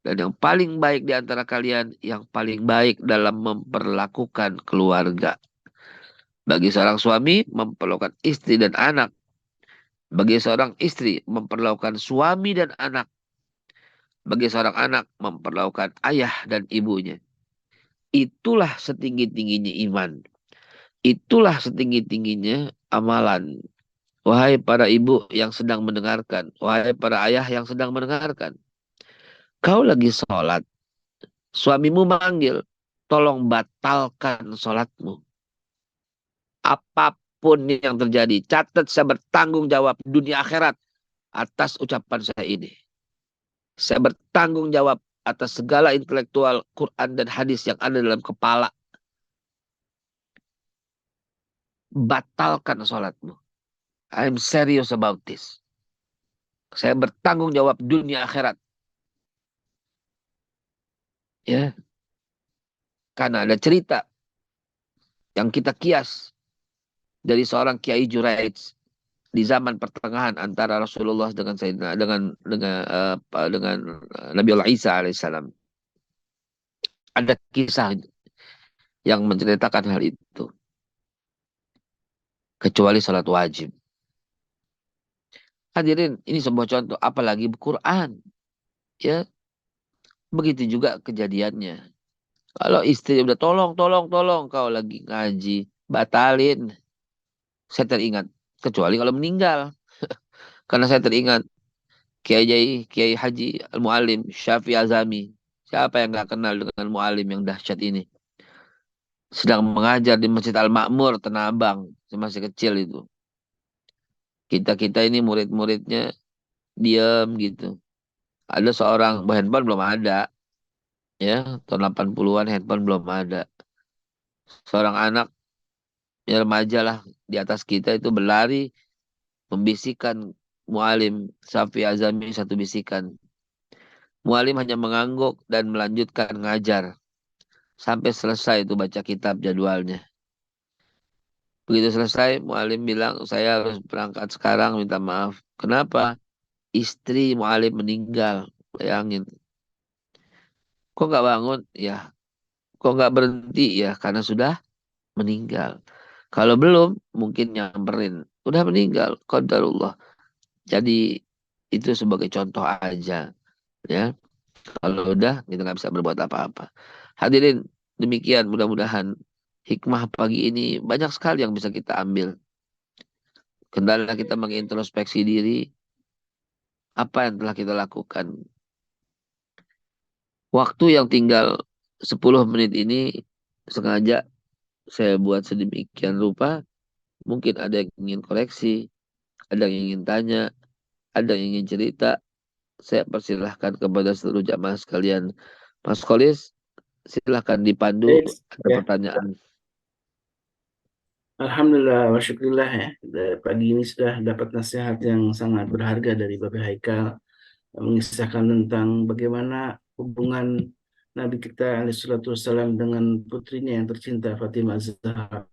Dan yang paling baik di antara kalian, yang paling baik dalam memperlakukan keluarga. Bagi seorang suami, memperlakukan istri dan anak. Bagi seorang istri, memperlakukan suami dan anak. Bagi seorang anak, memperlakukan ayah dan ibunya. Itulah setinggi-tingginya iman. Itulah setinggi-tingginya amalan. Wahai para ibu yang sedang mendengarkan. Wahai para ayah yang sedang mendengarkan. Kau lagi sholat. Suamimu manggil. Tolong batalkan sholatmu. Apapun yang terjadi. Catat saya bertanggung jawab dunia akhirat atas ucapan saya ini. Saya bertanggung jawab atas segala intelektual Quran dan hadis yang ada dalam kepala. Batalkan sholatmu. I'm serious about this. Saya bertanggung jawab dunia akhirat. Ya. Karena ada cerita yang kita kias dari seorang Kiai Juraij di zaman pertengahan antara Rasulullah dengan Sayyidina dengan Nabi Allah Isa alaihissalam. Ada kisah yang menceritakan hal itu. Kecuali salat wajib. Hadirin, ini sebuah contoh. Apalagi Quran. Ya, begitu juga kejadiannya. Kalau istri udah tolong, kau lagi ngaji, batalin. Saya teringat. Kecuali kalau meninggal. Karena saya teringat Kiai Haji Al-Mualim Syafi'i Azami. Siapa yang nggak kenal dengan mualim yang dahsyat ini? Sedang mengajar di Masjid Al-Ma'mur, Tanah Abang. Saya masih kecil itu. Kita-kita ini murid-muridnya diam gitu. Ada seorang, handphone belum ada. Ya, tahun 80-an handphone belum ada. Seorang anak, ya remaja lah, di atas kita itu berlari, membisikkan mualim Syafi'i Azami satu bisikan. Mualim hanya mengangguk dan melanjutkan ngajar. Sampai selesai itu baca kitab jadwalnya. Begitu selesai, mualim bilang, saya harus berangkat sekarang, minta maaf. Kenapa? Istri mualim meninggal. Bayangin. Kok nggak bangun? Ya. Kok nggak berhenti? Ya, karena sudah meninggal. Kalau belum, mungkin nyamperin. Udah meninggal. Qadarullah. Jadi, itu sebagai contoh aja. Ya. Kalau udah, kita nggak bisa berbuat apa-apa. Hadirin, demikian mudah-mudahan hikmah pagi ini banyak sekali yang bisa kita ambil. Kendala kita mengintrospeksi diri, apa yang telah kita lakukan. Waktu yang tinggal 10 menit ini sengaja saya buat sedemikian rupa. Mungkin ada yang ingin koreksi, ada yang ingin tanya, ada yang ingin cerita. Saya persilahkan kepada seluruh jamaah sekalian. Mas Kholis, silahkan dipandu, Baik, ada ya. pertanyaan. Alhamdulillah wa syukurillah ya. Pagi ini sudah dapat nasihat yang sangat berharga dari Bapak Haikal, mengisahkan tentang bagaimana hubungan Nabi kita alaihi salatu wassalam dengan putrinya yang tercinta Fatimah Zahra.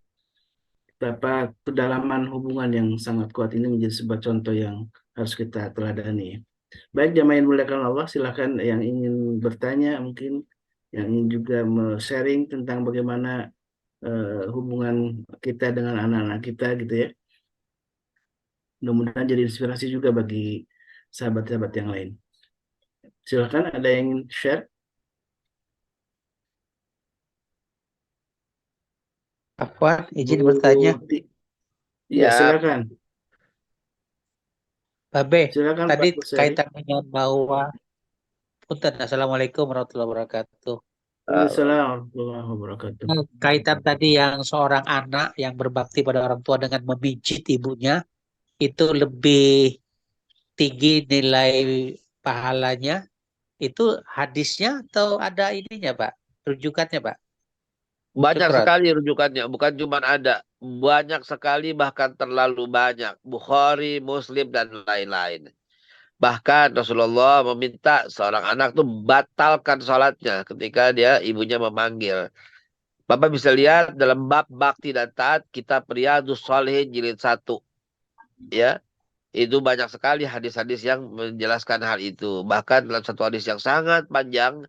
Betapa kedalaman hubungan yang sangat kuat ini menjadi sebuah contoh yang harus kita teladani. Baik, jamaah yang dimuliakan Allah, silakan yang ingin bertanya, mungkin yang ingin juga sharing tentang bagaimana hubungan kita dengan anak-anak kita gitu ya. Mudah-mudahan jadi inspirasi juga bagi sahabat-sahabat yang lain. Silakan, ada yang ingin share? Apa? Bu Izin bertanya, Iya, Ya, silakan. Babe. Silakan Tadi Pak Kuseri. kaitan dengan bahwa, Punten, Assalamualaikum warahmatullahi wabarakatuh. Waalaikumsalam warahmatullahi wabarakatuh. Kaitan tadi yang seorang anak yang berbakti pada orang tua dengan memijit ibunya, itu lebih tinggi nilai pahalanya. Itu hadisnya atau ada ininya, Pak? Rujukannya, Pak? banyak Syukran. sekali rujukannya, bukan cuma ada. Banyak sekali, bahkan terlalu banyak. Bukhari, Muslim, dan lain-lain. Bahkan Rasulullah meminta seorang anak tuh batalkan sholatnya ketika ibunya memanggil. Bapak bisa lihat dalam bab bakti dan taat kitab Riyadhus Shalihin jilid 1. Ya, itu banyak sekali hadis-hadis yang menjelaskan hal itu. Bahkan dalam satu hadis yang sangat panjang,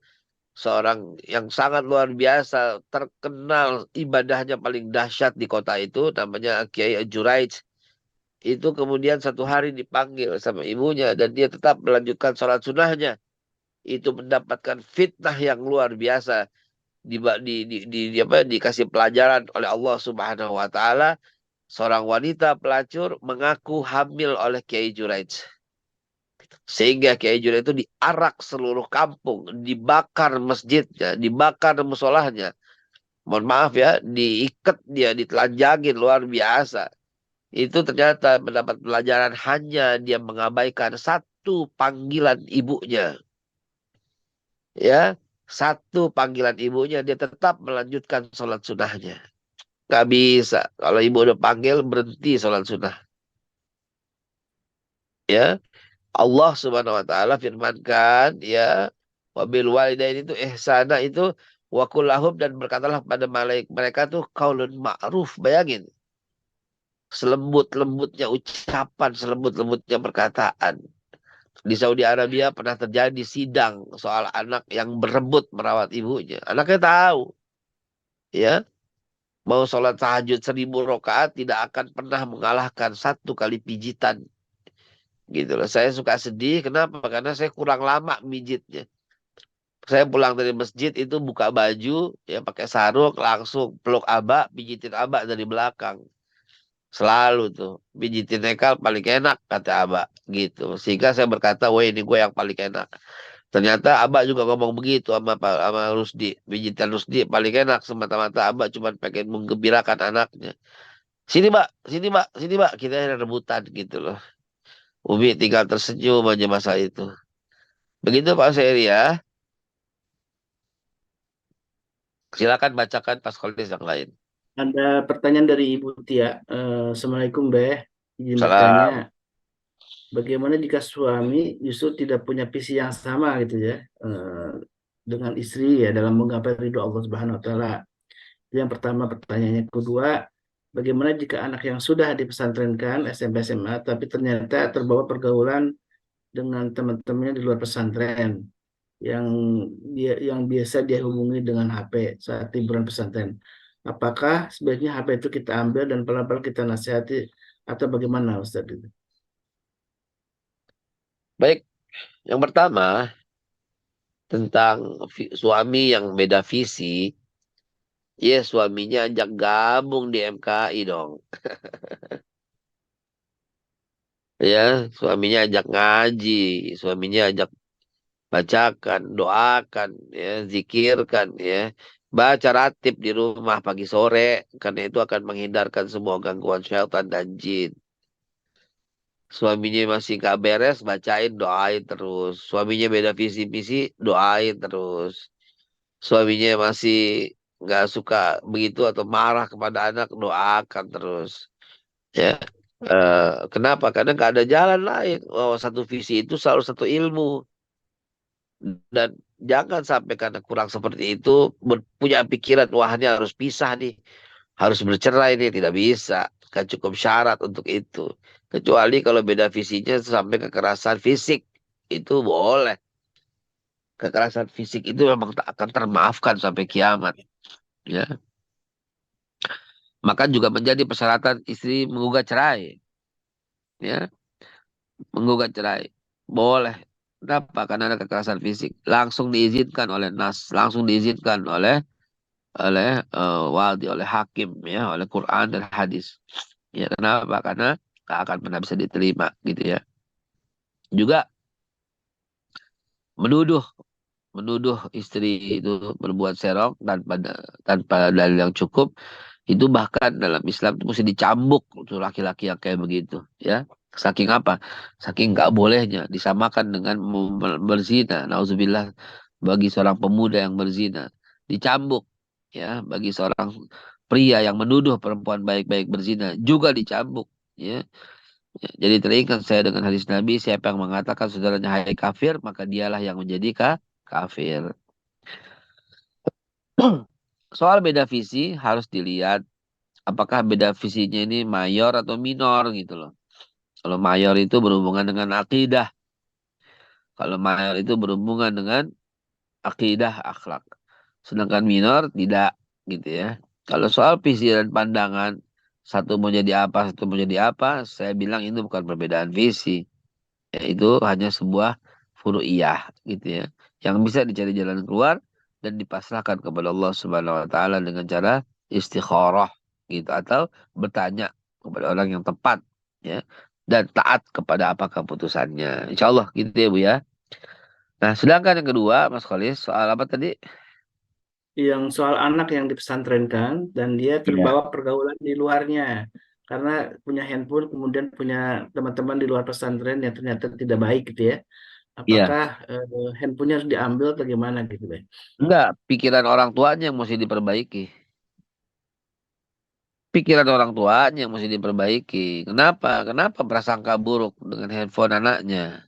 seorang yang sangat luar biasa, terkenal ibadahnya paling dahsyat di kota itu, namanya Kiai Juraij. Itu kemudian satu hari dipanggil sama ibunya dan dia tetap melanjutkan sholat sunnahnya. Itu mendapatkan fitnah yang luar biasa. Dikasih pelajaran oleh Allah Subhanahu wa taala, seorang wanita pelacur mengaku hamil oleh Kiai Juraij. Sehingga Kiai Junaid itu diarak seluruh kampung, dibakar masjidnya, dibakar musolahnya. Mohon maaf ya, diikat dia, ditelanjangin luar biasa. Itu ternyata mendapat pelajaran hanya dia mengabaikan satu panggilan ibunya. Ya, satu panggilan ibunya, dia tetap melanjutkan sholat sunnahnya. Gak bisa. Kalau ibu udah panggil, berhenti sholat sunnah. Ya, Allah Subhanahu wa taala firmankan ya, wabil walidain itu ihsana itu wakulahum, dan berkatalah pada mereka tuh qaulun ma'ruf. Bayangin, selembut-lembutnya ucapan, selembut-lembutnya perkataan. Di Saudi Arabia pernah terjadi sidang soal anak yang berebut merawat ibunya. Anaknya tahu, ya. Mau sholat tahajud 1000 rakaat tidak akan pernah mengalahkan 1 kali pijitan. Gitu loh. Saya suka sedih. Kenapa? Karena saya kurang lama mijitnya. Saya pulang dari masjid itu buka baju, ya pakai sarung, langsung peluk abak, pijitin abak dari belakang. Selalu tuh. Pijitin Ekal paling enak, kata abak. Gitu. Sehingga saya berkata, wah ini gue yang paling enak. Ternyata abak juga ngomong begitu sama Rusdi. Pijitan Rusdi paling enak. Semata-mata abak cuma pengen menggembirakan anaknya. Sini mbak, sini mbak, sini mbak. Kita ada rebutan gitu loh. Umi tinggal tersenyum aja masa itu. Begitu Pak Seri ya. Silakan bacakan pas kolis yang lain. Ada pertanyaan dari Ibu Tia. Assalamualaikum, Beh. Izin bertanya, Salam. bagaimana jika suami justru tidak punya visi yang sama gitu ya, dengan istri ya dalam menggapai ridho Allah Subhanahu Wa Taala. Itu yang pertama. Pertanyaannya kedua, bagaimana jika anak yang sudah dipesantrenkan SMP SMA tapi ternyata terbawa pergaulan dengan teman-temannya di luar pesantren yang yang biasa dia hubungi dengan HP saat liburan pesantren. Apakah sebaiknya HP itu kita ambil dan pelan-pelan kita nasihati atau bagaimana Ustaz itu? Baik, yang pertama tentang suami yang beda visi. Ya suaminya ajak gabung di MKI dong. Ya, suaminya ajak ngaji, suaminya ajak bacakan, doakan, ya, zikirkan, ya. Baca ratib di rumah pagi sore, karena itu akan menghindarkan semua gangguan syaitan dan jin. Suaminya masih gak beres, bacain, doain terus. Suaminya beda visi misi, doain terus. Suaminya masih nggak suka begitu atau marah kepada anak, doakan terus. Ya, kenapa? Karena nggak ada jalan lain. Oh, satu visi itu selalu satu ilmu. Dan jangan sampai karena kurang seperti itu punya pikiran wah ini harus pisah nih, harus bercerai nih, tidak bisa. Kan cukup syarat untuk itu. Kecuali kalau beda visinya sampai kekerasan fisik itu boleh. Kekerasan fisik itu memang tak akan termaafkan sampai kiamat. Ya, maka juga menjadi persyaratan istri menggugat cerai. Ya, menggugat cerai boleh. Kenapa? Karena ada kekerasan fisik. Langsung diizinkan oleh nas, langsung diizinkan oleh wali, oleh hakim, ya, oleh Quran dan hadis. Ya, kenapa? Karena gak akan pernah bisa diterima, gitu ya. Juga menuduh menuduh istri itu berbuat serong tanpa dalil yang cukup, itu bahkan dalam Islam itu mesti dicambuk tuh laki-laki yang kayak begitu, ya. Saking apa? Saking nggak bolehnya disamakan dengan berzina. Nauzubillah, bagi seorang pemuda yang berzina dicambuk, ya. Bagi seorang pria yang menuduh perempuan baik-baik berzina juga dicambuk, ya. Ya, jadi teringat saya dengan hadis Nabi, siapa yang mengatakan saudaranya hai kafir, maka dialah yang menjadi kafir. Soal beda visi harus dilihat apakah beda visinya ini mayor atau minor gitu loh. Kalau mayor itu berhubungan dengan akidah. Kalau mayor itu berhubungan dengan akidah akhlak. Sedangkan minor tidak gitu ya. Kalau soal visi dan pandangan, satu mau jadi apa, satu mau jadi apa, saya bilang itu bukan perbedaan visi. Itu hanya sebuah furu'iyah gitu ya. Yang bisa dicari jalan keluar dan dipasrahkan kepada Allah Subhanahu wa taala dengan cara istikharah gitu atau bertanya kepada orang yang tepat, ya, dan taat kepada apa keputusannya. Insya Allah gitu ya Bu ya. Nah, sedangkan yang kedua Mas Khalis soal apa tadi? Yang soal anak yang dipesantrenkan dan dia Iya. terbawa pergaulan di luarnya karena punya handphone kemudian punya teman-teman di luar pesantren yang ternyata tidak baik gitu ya. Iya. Apakah handphonenya harus diambil atau gimana gitu, Beh? Enggak, pikiran orang tuanya yang mesti diperbaiki. Pikiran orang tuanya yang mesti diperbaiki. Kenapa? Kenapa prasangka buruk dengan handphone anaknya?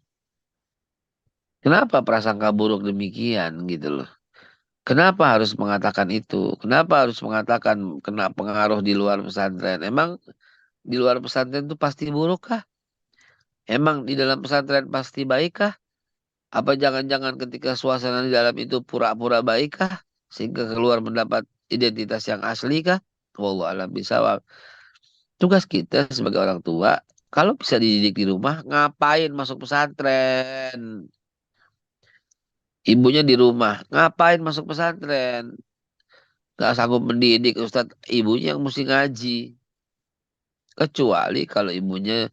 Kenapa prasangka buruk demikian gitu loh? Kenapa harus mengatakan itu? Kenapa harus mengatakan kena pengaruh di luar pesantren? Emang di luar pesantren itu pasti buruk kah? Emang di dalam pesantren pasti baik kah? Apa jangan-jangan ketika suasana di dalam itu pura-pura baik kah? Sehingga keluar mendapat identitas yang asli kah? Wallahu a'lam bishawab. Tugas kita sebagai orang tua, kalau bisa dididik di rumah, ngapain masuk pesantren? Ibunya di rumah, ngapain masuk pesantren? Gak sanggup mendidik Ustadz, ibunya yang mesti ngaji. Kecuali kalau ibunya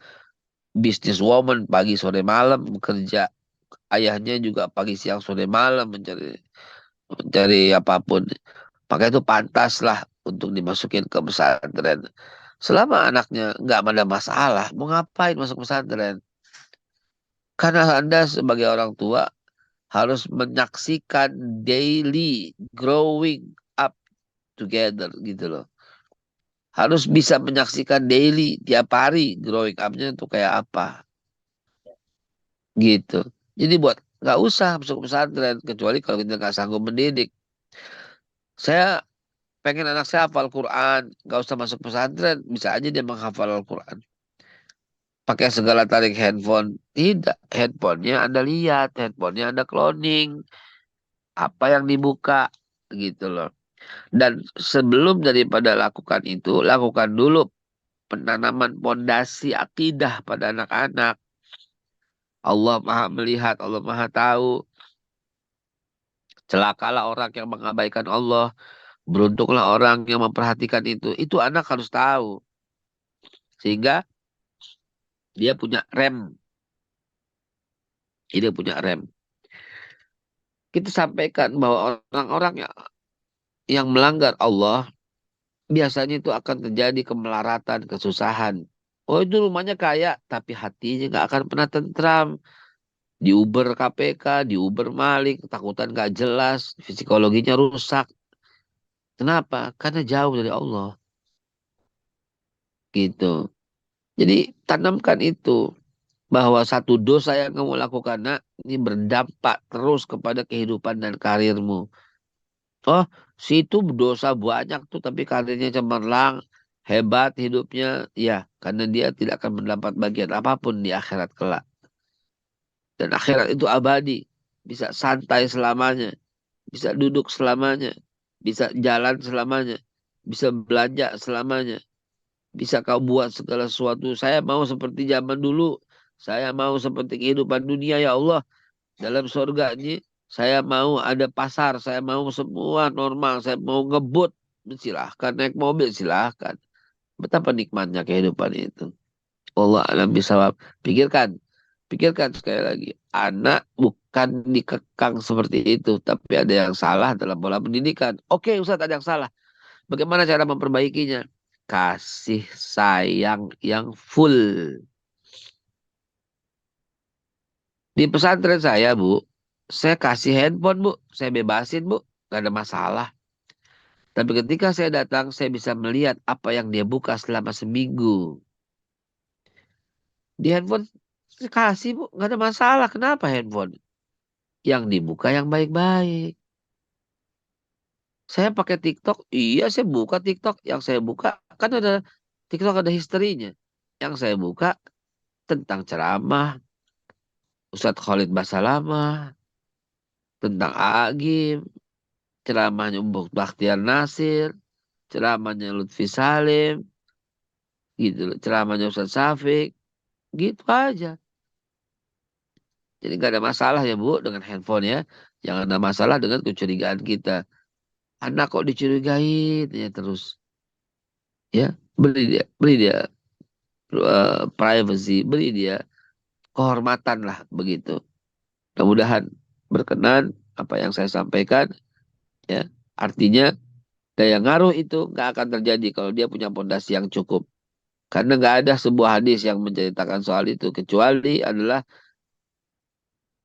businesswoman pagi sore malam bekerja, ayahnya juga pagi siang sore malam mencari mencari apapun. Maka itu pantas lah untuk dimasukin ke pesantren. Selama anaknya nggak ada masalah, mau ngapain masuk pesantren? Karena Anda sebagai orang tua harus menyaksikan daily growing up together gitu loh. Harus bisa menyaksikan daily tiap hari growing up-nya itu kayak apa gitu. Jadi buat nggak usah masuk pesantren kecuali kalau kita nggak sanggup mendidik. Saya pengen anak saya hafal Quran, nggak usah masuk pesantren, bisa aja dia menghafal Al-Quran. Pakai segala tarik handphone, tidak. Handphonenya Anda lihat, handphonenya Anda cloning, apa yang dibuka gitu loh. Dan sebelum daripada lakukan itu, lakukan dulu penanaman pondasi akidah pada anak-anak. Allah Maha melihat, Allah Maha tahu. Celakalah orang yang mengabaikan Allah. Beruntunglah orang yang memperhatikan itu. Itu anak harus tahu. Sehingga dia punya rem. Dia punya rem. Kita sampaikan bahwa orang-orang yang melanggar Allah, biasanya itu akan terjadi kemelaratan, kesusahan. Oh itu rumahnya kaya, tapi hatinya nggak akan pernah tentram. Di Uber KPK, di Uber maling, ketakutan gak jelas, psikologinya rusak. Kenapa? Karena jauh dari Allah. Gitu. Jadi tanamkan itu. Bahwa satu dosa yang kamu lakukan, nak, ini berdampak terus kepada kehidupan dan karirmu. Oh, situ dosa banyak tuh, tapi karirnya cemerlang, hebat hidupnya. Ya, karena dia tidak akan mendapat bagian apapun di akhirat kelak. Dan akhirat itu abadi. Bisa santai selamanya. Bisa duduk selamanya. Bisa jalan selamanya. Bisa belanja selamanya. Bisa kau buat segala sesuatu. Saya mau seperti zaman dulu. Saya mau seperti kehidupan dunia ya Allah. Dalam surga ini saya mau ada pasar. Saya mau semua normal. Saya mau ngebut. Silahkan naik mobil silahkan. Betapa nikmatnya kehidupan itu. Allah alam bisawab. Pikirkan. Pikirkan sekali lagi. Anak bukan dikekang seperti itu. Tapi ada yang salah dalam pola pendidikan. Oke Ustaz ada yang salah. Bagaimana cara memperbaikinya? Kasih sayang yang full. Di pesantren saya, Bu, saya kasih handphone, Bu. Saya bebasin, Bu. Gak ada masalah. Tapi ketika saya datang, saya bisa melihat apa yang dia buka selama seminggu. Di handphone, saya kasih, Bu. Gak ada masalah. Kenapa handphone? Yang dibuka yang baik-baik. Saya pakai TikTok, iya saya buka TikTok. Yang saya buka, kan ada TikTok ada historinya. Yang saya buka tentang ceramah, Ustadz Khalid Basalamah, tentang Agim, ceramahnya Mbok Bakhtiar Nasir, ceramahnya Lutfi Salim, gitu loh, ceramahnya Ustadz Syafiq, gitu aja. Jadi nggak ada masalah ya Bu dengan handphone ya. Jangan ada masalah dengan kecurigaan kita. Anak kok dicurigai ya terus. Ya, beri dia privacy, beri dia kehormatan lah begitu. Mudah-mudahan berkenan apa yang saya sampaikan ya. Artinya daya ngaruh itu nggak akan terjadi kalau dia punya pondasi yang cukup. Karena nggak ada sebuah hadis yang menceritakan soal itu. Kecuali adalah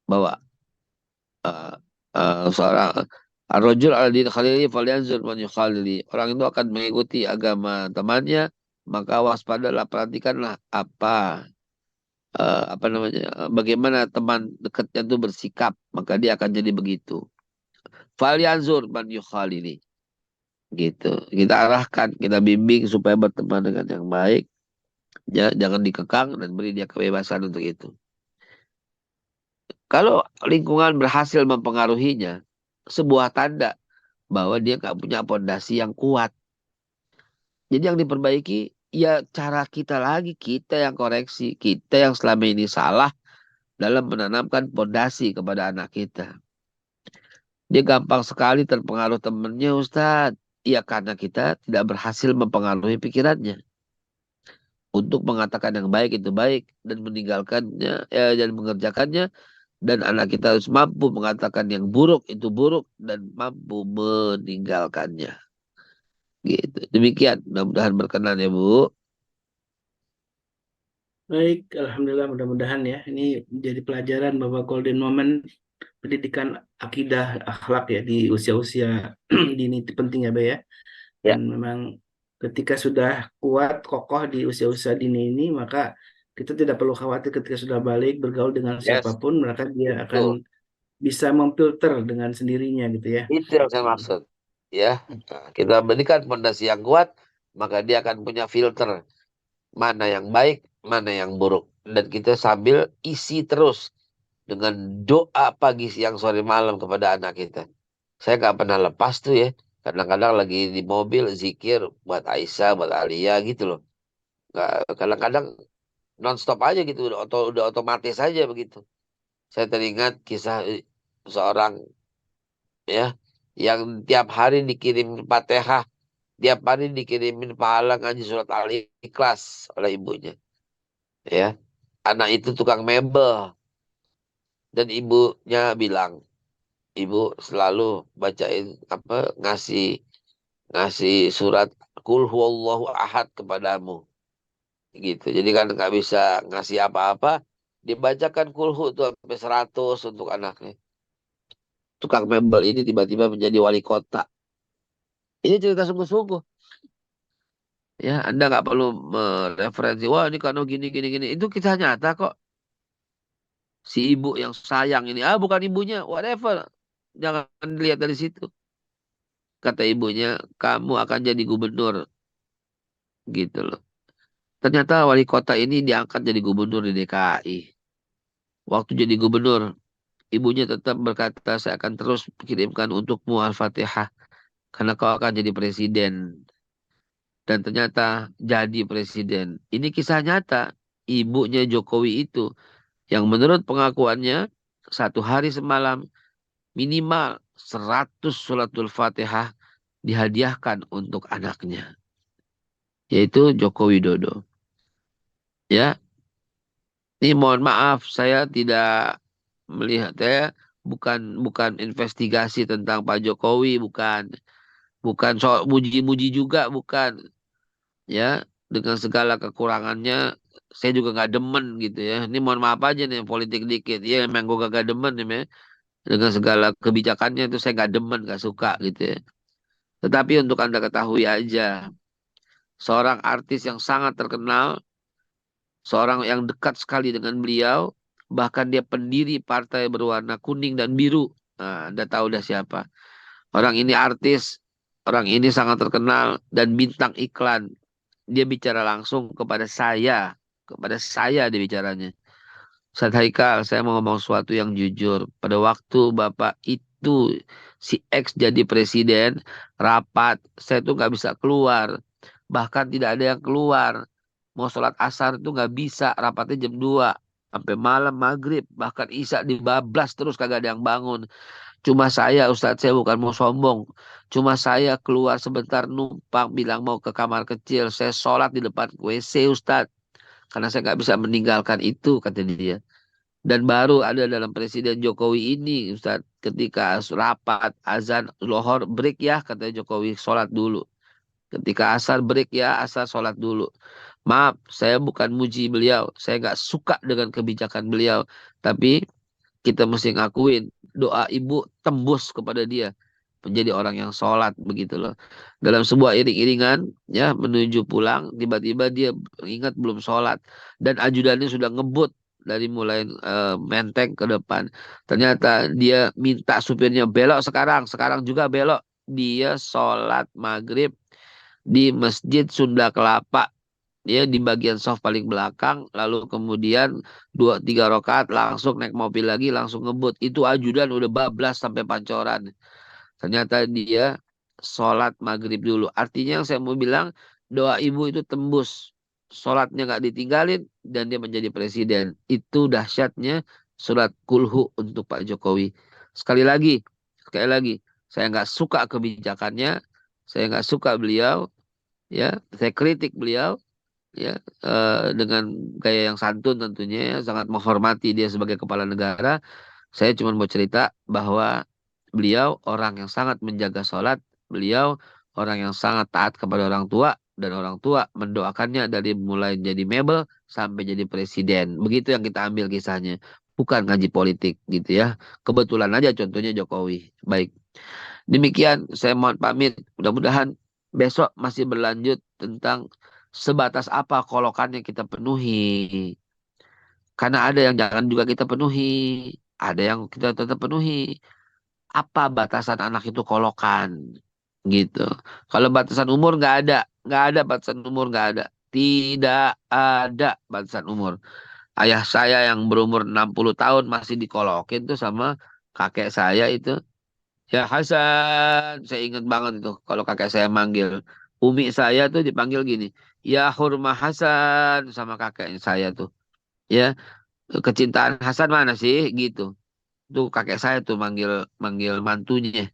bahwa uh, seorang Ar-Rajul al-din khalili falyanzur man yukhalili. Orang itu akan mengikuti agama temannya, maka waspadalah, perhatikanlah apa namanya, bagaimana teman dekatnya itu bersikap, maka dia akan jadi begitu. Falyanzur man yukhalili. Gitu. Kita arahkan, kita bimbing supaya berteman dengan yang baik. Ya, jangan dikekang dan beri dia kebebasan untuk itu. Kalau lingkungan berhasil mempengaruhinya, sebuah tanda bahwa dia nggak punya pondasi yang kuat. Jadi yang diperbaiki ya cara kita lagi, kita yang koreksi, kita yang selama ini salah dalam menanamkan pondasi kepada anak kita. Dia gampang sekali terpengaruh temennya, Ustadz. Ya karena kita tidak berhasil mempengaruhi pikirannya untuk mengatakan yang baik itu baik dan meninggalkannya dan mengerjakannya, dan anak kita harus mampu mengatakan yang buruk itu buruk dan mampu meninggalkannya. Gitu. Demikian, mudah-mudahan berkenan ya Bu. Baik, alhamdulillah, mudah-mudahan ya ini menjadi pelajaran bahwa golden moment pendidikan akidah akhlak ya di usia-usia dini itu penting ya, Bay ya. Dan Ya. memang ketika sudah kuat kokoh di usia-usia dini ini, maka kita tidak perlu khawatir ketika sudah balik bergaul dengan Yes, siapapun, maka dia akan betul. bisa memfilter dengan sendirinya gitu ya. Itu yang saya maksud. Ya, nah, kita berikan fondasi yang kuat, maka dia akan punya filter mana yang baik, mana yang buruk. Dan kita sambil isi terus dengan doa pagi, siang, sore, malam kepada anak kita. Saya nggak pernah lepas tuh ya. Kadang-kadang lagi di mobil zikir buat Aisyah, buat Alia gitu loh. Kadang-kadang nonstop aja gitu, udah otomatis aja begitu. Saya teringat kisah seorang ya yang tiap hari dikirim Fatihah, tiap hari dikirimin pahala ngaji surat Al-Ikhlas oleh ibunya. Ya, anak itu tukang mebel dan ibunya bilang, ibu selalu bacain apa ngasih ngasih surat Qul huwallahu ahad kepadamu gitu. Jadi kan nggak bisa ngasih apa-apa, dibacakan kulhu tuh sampai 100 untuk anaknya. Tukang mebel ini tiba-tiba menjadi wali kota. Ini cerita sungguh-sungguh. Ya, Anda nggak perlu mereferensi, wah ini karena gini, gini, gini. Itu kisah nyata kok. Si ibu yang sayang ini, bukan ibunya, whatever. Jangan dilihat dari situ. Kata ibunya, kamu akan jadi gubernur. Gitu loh. Ternyata wali kota ini diangkat jadi gubernur di DKI. Waktu jadi gubernur, ibunya tetap berkata, saya akan terus kirimkan untukmu Al-Fatihah. Karena kau akan jadi presiden. Dan ternyata jadi presiden. Ini kisah nyata. Ibunya Jokowi itu. Yang menurut pengakuannya, satu hari semalam minimal 100 suratul Fatihah dihadiahkan untuk anaknya. Yaitu Joko Widodo. Ya, ini mohon maaf, saya tidak melihat, saya bukan investigasi tentang Pak Jokowi, bukan soal muji-muji juga, bukan. Ya, dengan segala kekurangannya, saya juga nggak demen gitu ya. Ini mohon maaf aja nih, politik dikit. Ya, emang gue gak demen ya. Dengan segala kebijakannya itu saya nggak demen, nggak suka gitu ya. Tetapi untuk Anda ketahui aja, seorang artis yang sangat terkenal, seorang yang dekat sekali dengan beliau, bahkan dia pendiri partai berwarna kuning dan biru. Nah, Anda tahu dah siapa. Orang ini artis, orang ini sangat terkenal dan bintang iklan. Dia bicara langsung kepada saya dia bicaranya. Ustaz Haikal, saya mau ngomong sesuatu yang jujur. Pada waktu Bapak itu si X jadi presiden, rapat, saya tuh nggak bisa keluar. Bahkan tidak ada yang keluar. Mau sholat asar tuh nggak bisa, rapatnya jam 2. Sampai malam maghrib, bahkan isya dibablas terus kagak ada yang bangun. Cuma saya, Ustadz, saya bukan mau sombong. Cuma saya keluar sebentar numpang bilang mau ke kamar kecil. Saya sholat di depan WC, Ustadz. Karena saya nggak bisa meninggalkan itu, kata dia. Dan baru ada dalam Presiden Jokowi ini, Ustadz, ketika rapat, azan, lohor, break ya, kata Jokowi, sholat dulu. Ketika asar break ya, asar sholat dulu. Maaf, saya bukan muji beliau. Saya nggak suka dengan kebijakan beliau. Tapi kita mesti ngakuin doa ibu tembus kepada dia menjadi orang yang sholat begitu loh. Dalam sebuah iring-iringan ya menuju pulang, tiba-tiba dia ingat belum sholat dan ajudannya sudah ngebut dari mulai menteng ke depan. Ternyata dia minta supirnya belok sekarang juga belok. Dia sholat maghrib di Masjid Sunda Kelapa. Dia di bagian soft paling belakang, lalu kemudian 2-3 rakaat langsung naik mobil lagi, langsung ngebut. Itu ajudan udah bablas sampai pancoran. Ternyata dia sholat maghrib dulu. Artinya yang saya mau bilang, doa ibu itu tembus, sholatnya nggak ditinggalin, dan dia menjadi presiden. Itu dahsyatnya surat kulhu untuk Pak Jokowi. Sekali lagi, sekali lagi, saya nggak suka kebijakannya, saya nggak suka beliau, ya, saya kritik beliau, ya, dengan gaya yang santun tentunya, ya, sangat menghormati dia sebagai kepala negara. Saya cuma mau cerita bahwa beliau orang yang sangat menjaga sholat, beliau orang yang sangat taat kepada orang tua, dan orang tua mendoakannya dari mulai jadi mebel sampai jadi presiden. Begitu yang kita ambil kisahnya. Bukan ngaji politik gitu ya. Kebetulan aja contohnya Jokowi. Baik. Demikian saya mohon pamit. Mudah-mudahan besok masih berlanjut tentang sebatas apa kolokan yang kita penuhi. Karena ada yang jangan juga kita penuhi. Ada yang kita tetap penuhi. Apa batasan anak itu kolokan? Gitu. Kalau batasan umur nggak ada. Nggak ada batasan umur, nggak ada. Tidak ada batasan umur. Ayah saya yang berumur 60 tahun masih dikolokin tuh sama kakek saya itu. Ya Hasan, saya ingat banget itu kalau kakek saya manggil. Umi saya tuh dipanggil gini, ya Hurma Hasan sama kakek saya tuh. Ya, kecintaan Hasan mana sih gitu. Tuh kakek saya tuh manggil manggil mantunya.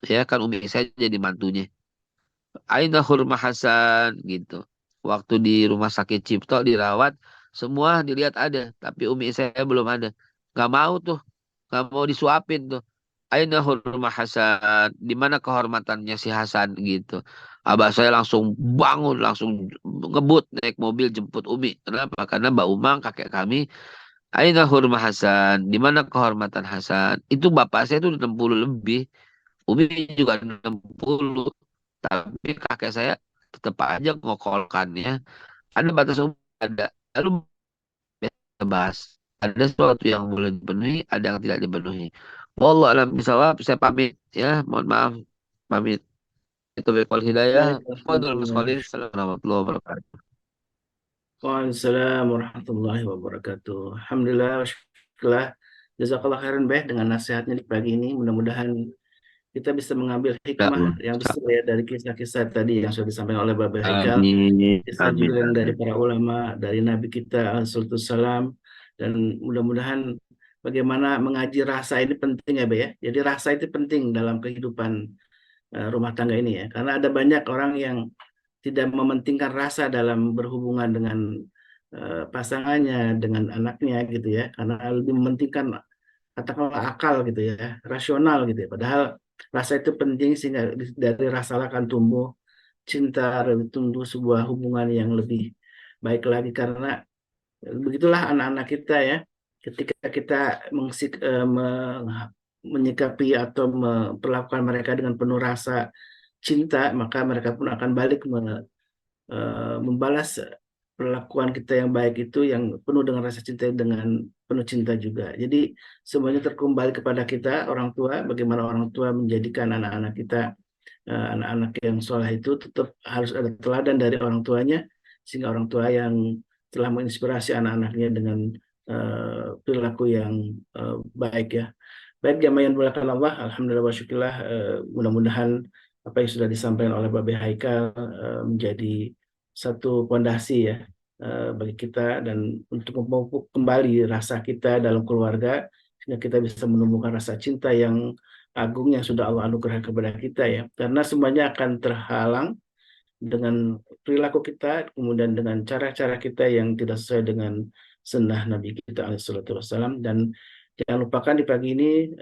Ya kan umi saya jadi mantunya. Aina Hurma Hasan gitu. Waktu di rumah sakit Cipto dirawat, semua dilihat ada, tapi umi saya belum ada. Gak mau tuh, gak mau disuapin tuh. Aina Hurma Hasan, di mana kehormatannya si Hasan gitu. Abah saya langsung bangun, langsung ngebut naik mobil jemput umi. Kenapa? Karena Mbak Umang kakek kami, Aina Hurma Hasan, di mana kehormatan Hasan. Itu bapak saya tuh udah 60 lebih. Umi juga 60. Tapi kakek saya tetap aja ngokolkannya. Ada batas umur, ada. Lalu bebas. Ada sesuatu yang boleh dipenuhi, ada yang tidak dipenuhi. Wallah alam bisawab, saya pamit ya, mohon maaf, pamit. Itu wal hidayah. Baik, Fadul Mas alhamdulillah. Khalid. Assalamualaikum warahmatullahi wabarakatuh. Waalaikumsalam warahmatullahi wabarakatuh. Alhamdulillah, syukurlah. Jazakallah khairan Beh dengan nasihatnya di pagi ini. Mudah-mudahan kita bisa mengambil Ya, hikmah yang besar ya dari kisah-kisah tadi yang sudah disampaikan oleh Bapak Haikal. amin, Kisah amin, juga yang dari amin. para ulama, dari Nabi kita Alaihissalam. Dan mudah-mudahan bagaimana mengaji rasa ini penting ya Beh ya. Jadi rasa itu penting dalam kehidupan rumah tangga ini ya. Karena ada banyak orang yang tidak mementingkan rasa dalam berhubungan dengan pasangannya, dengan anaknya gitu ya. Karena lebih mementingkan katakanlah akal gitu ya, rasional gitu ya. Padahal rasa itu penting sehingga dari rasa akan tumbuh cinta, tumbuh sebuah hubungan yang lebih baik lagi karena begitulah anak-anak kita ya. Ketika kita menyikapi atau memperlakukan mereka dengan penuh rasa cinta, maka mereka pun akan balik membalas perlakuan kita yang baik itu yang penuh dengan rasa cinta dengan penuh cinta juga. Jadi semuanya terkembali kepada kita orang tua, bagaimana orang tua menjadikan anak-anak kita anak-anak yang soleh itu tetap harus ada teladan dari orang tuanya sehingga orang tua yang telah menginspirasi anak-anaknya dengan perilaku yang baik ya. Baik jamaah yang dimuliakan Allah, alhamdulillah wa syukurillah, mudah-mudahan apa yang sudah disampaikan oleh Babe Haikal menjadi satu pondasi ya bagi kita dan untuk memupuk kembali rasa kita dalam keluarga sehingga kita bisa menumbuhkan rasa cinta yang agung yang sudah Allah anugerahkan kepada kita ya. Karena semuanya akan terhalang dengan perilaku kita, kemudian dengan cara-cara kita yang tidak sesuai dengan sunnah Nabi kita alaihissalam. Dan jangan lupakan di pagi ini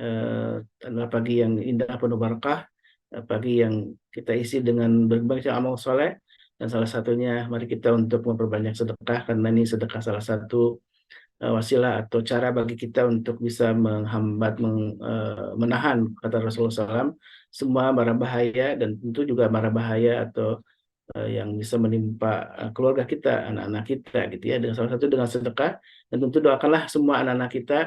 adalah pagi yang indah penuh barakah, pagi yang kita isi dengan berbagai amal soleh, dan salah satunya mari kita untuk memperbanyak sedekah karena ini sedekah salah satu wasilah atau cara bagi kita untuk bisa menghambat, menahan kata Rasulullah SAW semua mara bahaya dan tentu juga mara bahaya atau yang bisa menimpa keluarga kita, anak-anak kita gitu ya. Dengan salah satu dengan sedekah dan tentu doakanlah semua anak-anak kita,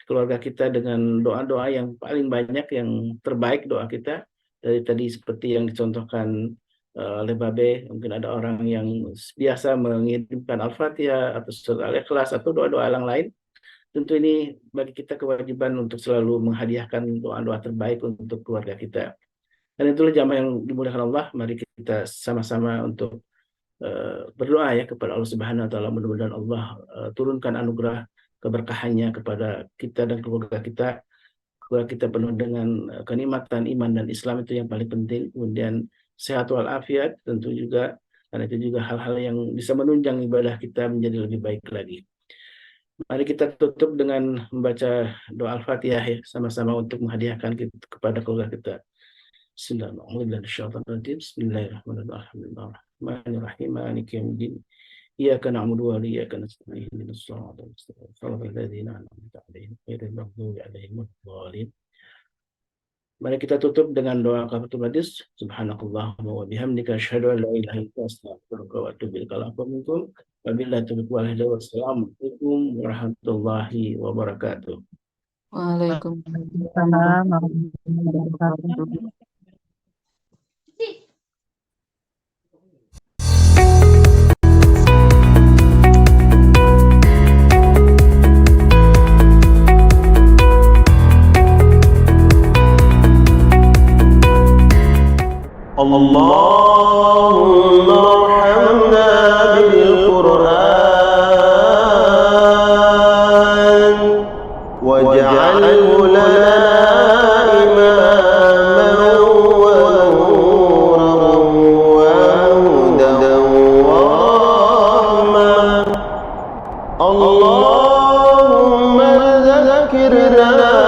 keluarga kita dengan doa-doa yang paling banyak yang terbaik doa kita dari tadi seperti yang dicontohkan oleh Babe, mungkin ada orang yang biasa mengirimkan Al-Fatihah atau surat Al-Ikhlas atau doa-doa yang lain. Tentu ini bagi kita kewajiban untuk selalu menghadiahkan doa-doa terbaik untuk keluarga kita. Dan itulah jamaah yang dimuliakan Allah. Mari kita sama-sama untuk berdoa ya kepada Allah Subhanahu wa taala, mudah-mudahan Allah turunkan anugerah keberkahannya kepada kita dan keluarga kita. Keluarga kita penuh dengan kenikmatan iman dan Islam, itu yang paling penting. Kemudian sehat walafiat tentu juga, karena itu juga hal-hal yang bisa menunjang ibadah kita menjadi lebih baik lagi. Mari kita tutup dengan membaca doa Al-Fatihah ya, sama-sama untuk menghadiahkan kepada keluarga kita. Bismillahirrahmanirrahim. Bismillahirrahmanirrahim. Maliki yaumiddin. Iyyaka na'budu wa iyyaka nasta'in. Ihdinas siratal mustaqim. Shiratal ladzina an'amta 'alaihim ghairil maghdubi 'alaihim waladdallin. Mari kita tutup dengan doa kafaratul majlis. Subhanakallahumma wa bihamdika asyhadu an la ilaha illa anta astaghfiruka wa atubu ilaik. Wabillahi taufiq wal hidayah. Wassalamualaikum warahmatullahi wabarakatuh. Waalaikumsalam warahmatullahi wabarakatuh. اللهم ارحمنا بالقرآن واجعله لنا إماما ونورا وهدى ورحمة. اللهم ذكرنا